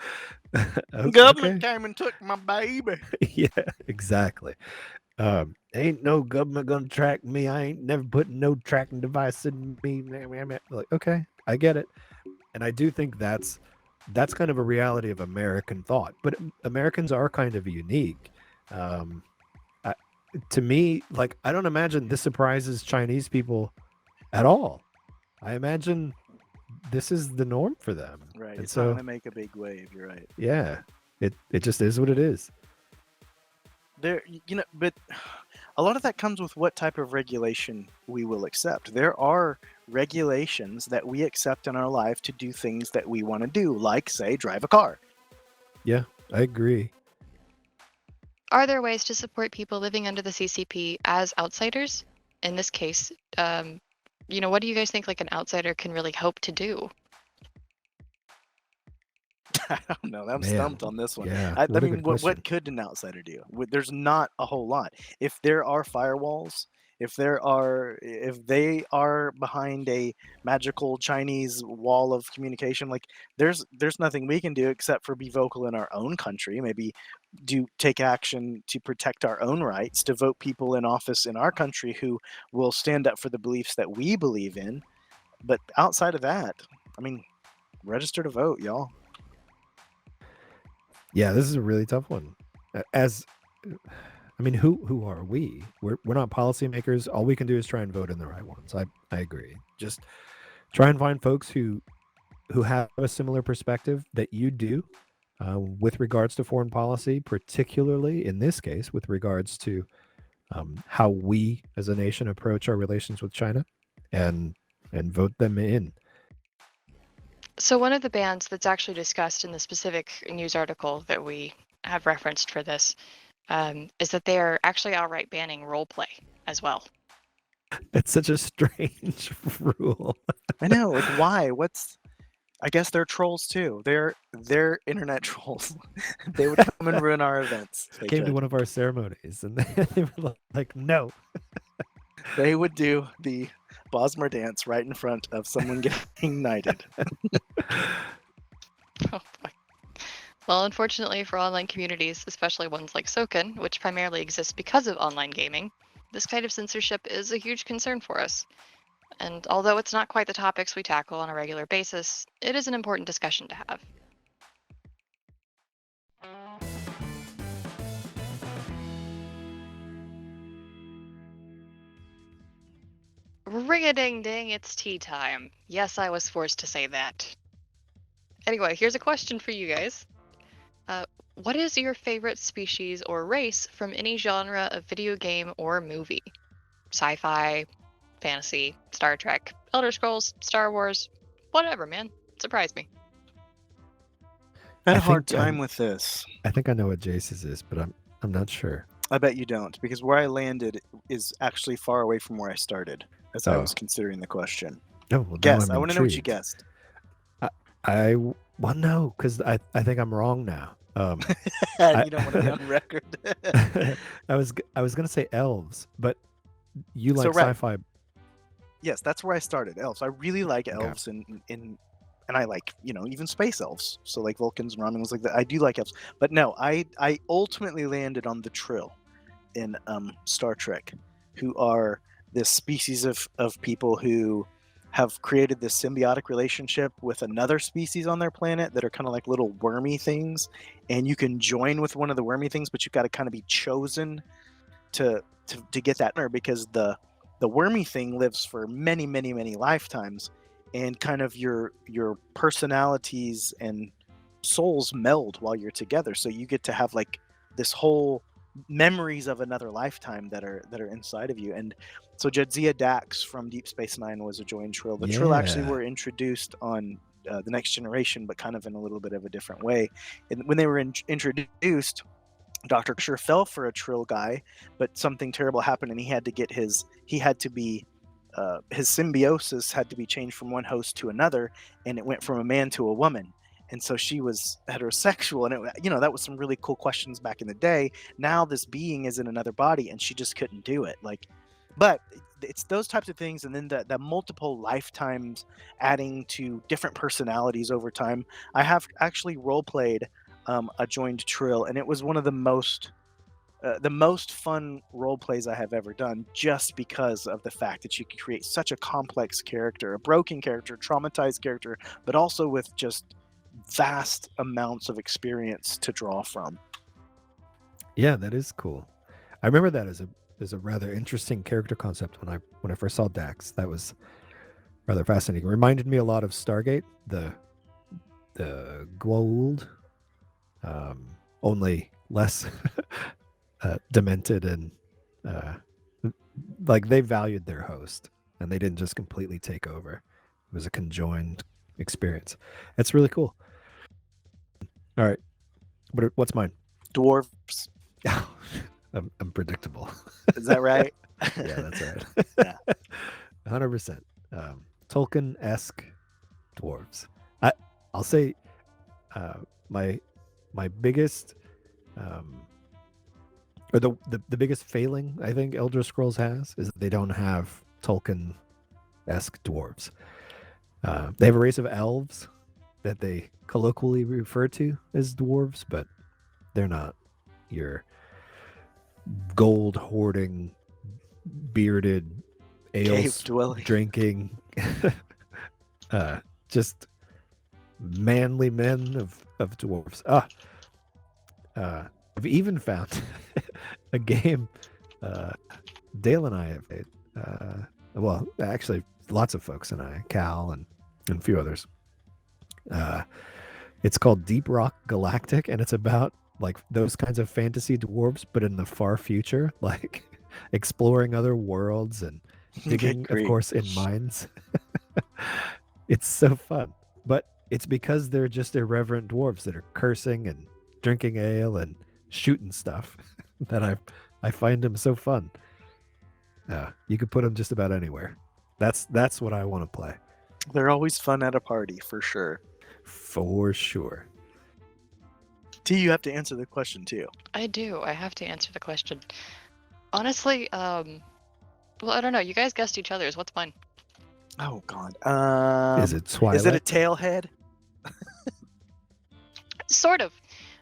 Speaker 4: Government
Speaker 3: came and took my baby.
Speaker 4: Yeah, exactly. Ain't no government gonna track me. I ain't never putting no tracking device in me. Like, okay, I get it. And I do think that's kind of a reality of American thought. But Americans are kind of unique. To me, like, I don't imagine this surprises Chinese people at all. I imagine this is the norm for them.
Speaker 3: Right.
Speaker 4: And
Speaker 3: it's not going to make a big wave. You're right.
Speaker 4: Yeah. It just is what it is.
Speaker 3: But a lot of that comes with what type of regulation we will accept. There are regulations that we accept in our life to do things that we want to do, like, say, drive a car.
Speaker 4: Yeah, I agree.
Speaker 2: Are there ways to support people living under the CCP as outsiders? In this case, what do you guys think, like, an outsider can really hope to do?
Speaker 3: I don't know. I'm stumped on this one.
Speaker 4: Yeah,
Speaker 3: I mean, what could an outsider do? There's not a whole lot. If there are firewalls, if they are behind a magical Chinese wall of communication, like, there's nothing we can do except for be vocal in our own country. Maybe take action to protect our own rights, to vote people in office in our country who will stand up for the beliefs that we believe in. But outside of that, I mean, register to vote, y'all.
Speaker 4: Yeah, this is a really tough one. Who are we? We're not policymakers. All we can do is try and vote in the right ones. I agree. Just try and find folks who have a similar perspective that you do, with regards to foreign policy, particularly in this case, with regards to how we as a nation approach our relations with China, and vote them in.
Speaker 2: So one of the bans that's actually discussed in the specific news article that we have referenced for this is that they are actually outright banning role play as well.
Speaker 4: It's such a strange rule.
Speaker 3: I know, like why? I guess they're trolls too. They're internet trolls. They would come and ruin our events. They
Speaker 4: Came to
Speaker 3: could.
Speaker 4: one of our ceremonies and they were like, no.
Speaker 3: They would do the Bosmer dance right in front of someone getting knighted.
Speaker 2: Oh boy. Well, unfortunately for online communities, especially ones like Sokan, which primarily exist because of online gaming, this kind of censorship is a huge concern for us. And although it's not quite the topics we tackle on a regular basis, it is an important discussion to have. Ring-a-ding-ding, it's tea time. Yes, I was forced to say that. Anyway, here's a question for you guys. What is your favorite species or race from any genre of video game or movie? Sci-fi, fantasy, Star Trek, Elder Scrolls, Star Wars, whatever, man. Surprise me.
Speaker 3: I had
Speaker 4: I
Speaker 3: a hard
Speaker 4: think,
Speaker 3: time with this.
Speaker 4: I think I know what Jace's is, but I'm not sure.
Speaker 3: I bet you don't, because where I landed is actually far away from where I started, as I
Speaker 4: Oh.
Speaker 3: was considering the question.
Speaker 4: Oh, well, now
Speaker 3: Guess.
Speaker 4: I'm
Speaker 3: I want to know what you
Speaker 4: intrigued.
Speaker 3: guessed.
Speaker 4: Well, no, because I think I'm wrong now.
Speaker 3: You don't want to be on record.
Speaker 4: I was gonna say elves, but you
Speaker 3: So,
Speaker 4: like
Speaker 3: right.
Speaker 4: sci-fi.
Speaker 3: Yes, that's where I started. Elves. I really like
Speaker 4: Okay.
Speaker 3: elves, and I like even space elves. So like Vulcans and Romulans, like that. I do like elves, but no, I ultimately landed on the Trill in Star Trek, who are this species of people who have created this symbiotic relationship with another species on their planet that are kind of like little wormy things, and you can join with one of the wormy things, but you've got to kind of be chosen to get that honor, because the wormy thing lives for many lifetimes, and kind of your personalities and souls meld while you're together, so you get to have like this whole memories of another lifetime that are inside of you. And so Jadzia Dax from Deep Space Nine was a joined Trill. The Trill actually
Speaker 4: Yeah.
Speaker 3: were introduced on the Next Generation, but kind of in a little bit of a different way. And when they were introduced, Dr. Crusher fell for a Trill guy, but something terrible happened, and his symbiosis had to be changed from one host to another, and it went from a man to a woman. And so she was heterosexual, and that was some really cool questions back in the day. Now this being is in another body, and she just couldn't do it. But it's those types of things, and then the multiple lifetimes adding to different personalities over time. I have actually role played a joined Trill, and it was one of the most fun role plays I have ever done, just because of the fact that you can create such a complex character, a broken character, traumatized character, but also with just vast amounts of experience to draw from.
Speaker 4: Yeah, that is cool. I remember that as a rather interesting character concept when I first saw Dax. That was rather fascinating. It reminded me a lot of Stargate, the Goa'uld, only less demented, and like they valued their host and they didn't just completely take over. It was a conjoined experience. It's really cool. All right, what's mine?
Speaker 3: Dwarves.
Speaker 4: I'm predictable.
Speaker 3: Is that right?
Speaker 4: Yeah, that's right.
Speaker 3: Yeah.
Speaker 4: 100%. Tolkien-esque dwarves. I'll say my biggest or the biggest failing I think Elder Scrolls has is that they don't have Tolkien-esque dwarves. They have a race of elves that they colloquially refer to as dwarves, but they're not your gold hoarding, bearded, ales
Speaker 3: Cave-dwelling.
Speaker 4: drinking, just manly men of dwarves. I've even found a game Dale and I have played. Well, actually, lots of folks and I, Cal and a few others. It's called Deep Rock Galactic, and it's about like those kinds of fantasy dwarves, but in the far future, like exploring other worlds and digging, of
Speaker 3: Great.
Speaker 4: course, in mines. It's so fun. But it's because they're just irreverent dwarves that are cursing and drinking ale and shooting stuff that I find them so fun. You could put them just about anywhere. That's what I want to play.
Speaker 3: They're always fun at a party, for sure.
Speaker 4: For sure.
Speaker 3: T, you have to answer the question too.
Speaker 2: I do. I have to answer the question. Honestly, well, I don't know. You guys guessed each other's. What's mine?
Speaker 3: Oh God.
Speaker 4: Is it Twilight?
Speaker 3: Is it a tailhead?
Speaker 2: Sort of.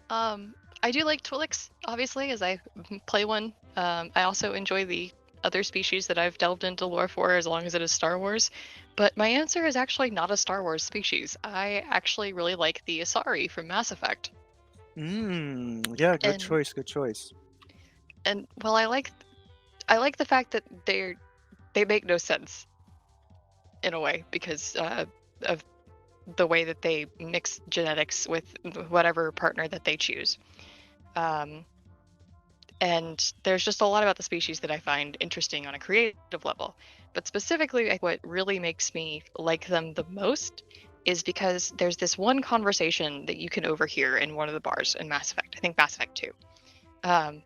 Speaker 2: I do like Twilix, obviously, as I play one. I also enjoy the other species that I've delved into lore for, as long as it is Star Wars. But my answer is actually not a Star Wars species. I actually really like the Asari from Mass Effect.
Speaker 3: Yeah, good choice. Good choice.
Speaker 2: And well, I like the fact that they make no sense in a way, because of the way that they mix genetics with whatever partner that they choose. And there's just a lot about the species that I find interesting on a creative level. But specifically, like, what really makes me like them the most is because there's this one conversation that you can overhear in one of the bars in Mass Effect. I think Mass Effect 2.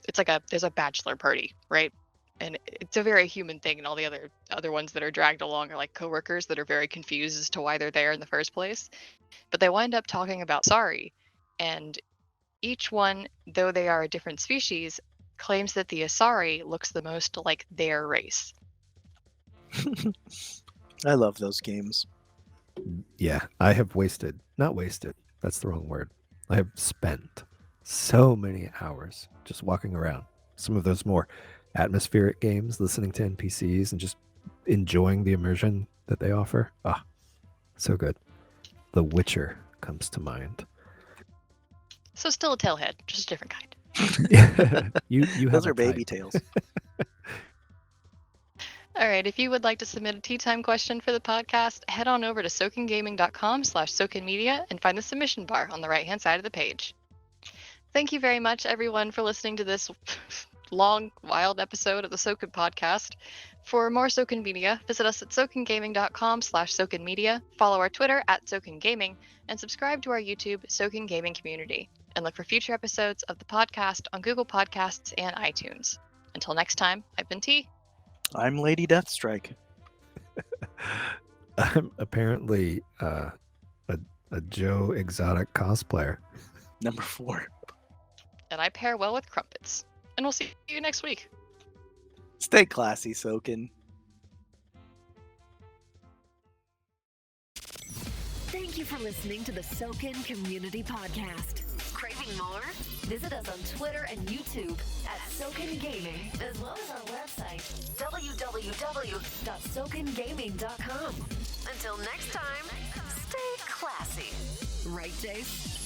Speaker 2: It's like there's a bachelor party, right? And it's a very human thing, and all the other ones that are dragged along are like coworkers that are very confused as to why they're there in the first place. But they wind up talking about Asari, and each one, though they are a different species, claims that the Asari looks the most like their race.
Speaker 3: I love those games.
Speaker 4: Yeah, I have not wasted, that's the wrong word. I have spent so many hours just walking around. Some of those more atmospheric games, listening to NPCs and just enjoying the immersion that they offer. So good. The Witcher comes to mind.
Speaker 2: So still a tailhead, just a different kind.
Speaker 4: you
Speaker 3: Those
Speaker 4: have
Speaker 3: are
Speaker 4: a
Speaker 3: baby
Speaker 4: type.
Speaker 3: tails.
Speaker 2: All right, if you would like to submit a tea time question for the podcast, head on over to sokengaming.com/sokenmedia and find the submission bar on the right-hand side of the page. Thank you very much, everyone, for listening to this long, wild episode of the Soken podcast. For more Soken Media, visit us at sokengaming.com/sokenmedia, follow our Twitter @sokengaming, and subscribe to our YouTube Soken Gaming Community. And look for future episodes of the podcast on Google Podcasts and iTunes. Until next time, I've been T.
Speaker 3: I'm Lady Deathstrike.
Speaker 4: I'm apparently a Joe Exotic cosplayer.
Speaker 3: Number 4.
Speaker 2: And I pair well with crumpets. And we'll see you next week.
Speaker 3: Stay classy, Soken.
Speaker 5: Thank you for listening to the Soken Community Podcast. Craving more? Visit us on Twitter and YouTube @Soken Gaming, as well as our website, www.sokengaming.com. Until next time, stay classy. Right, Jace?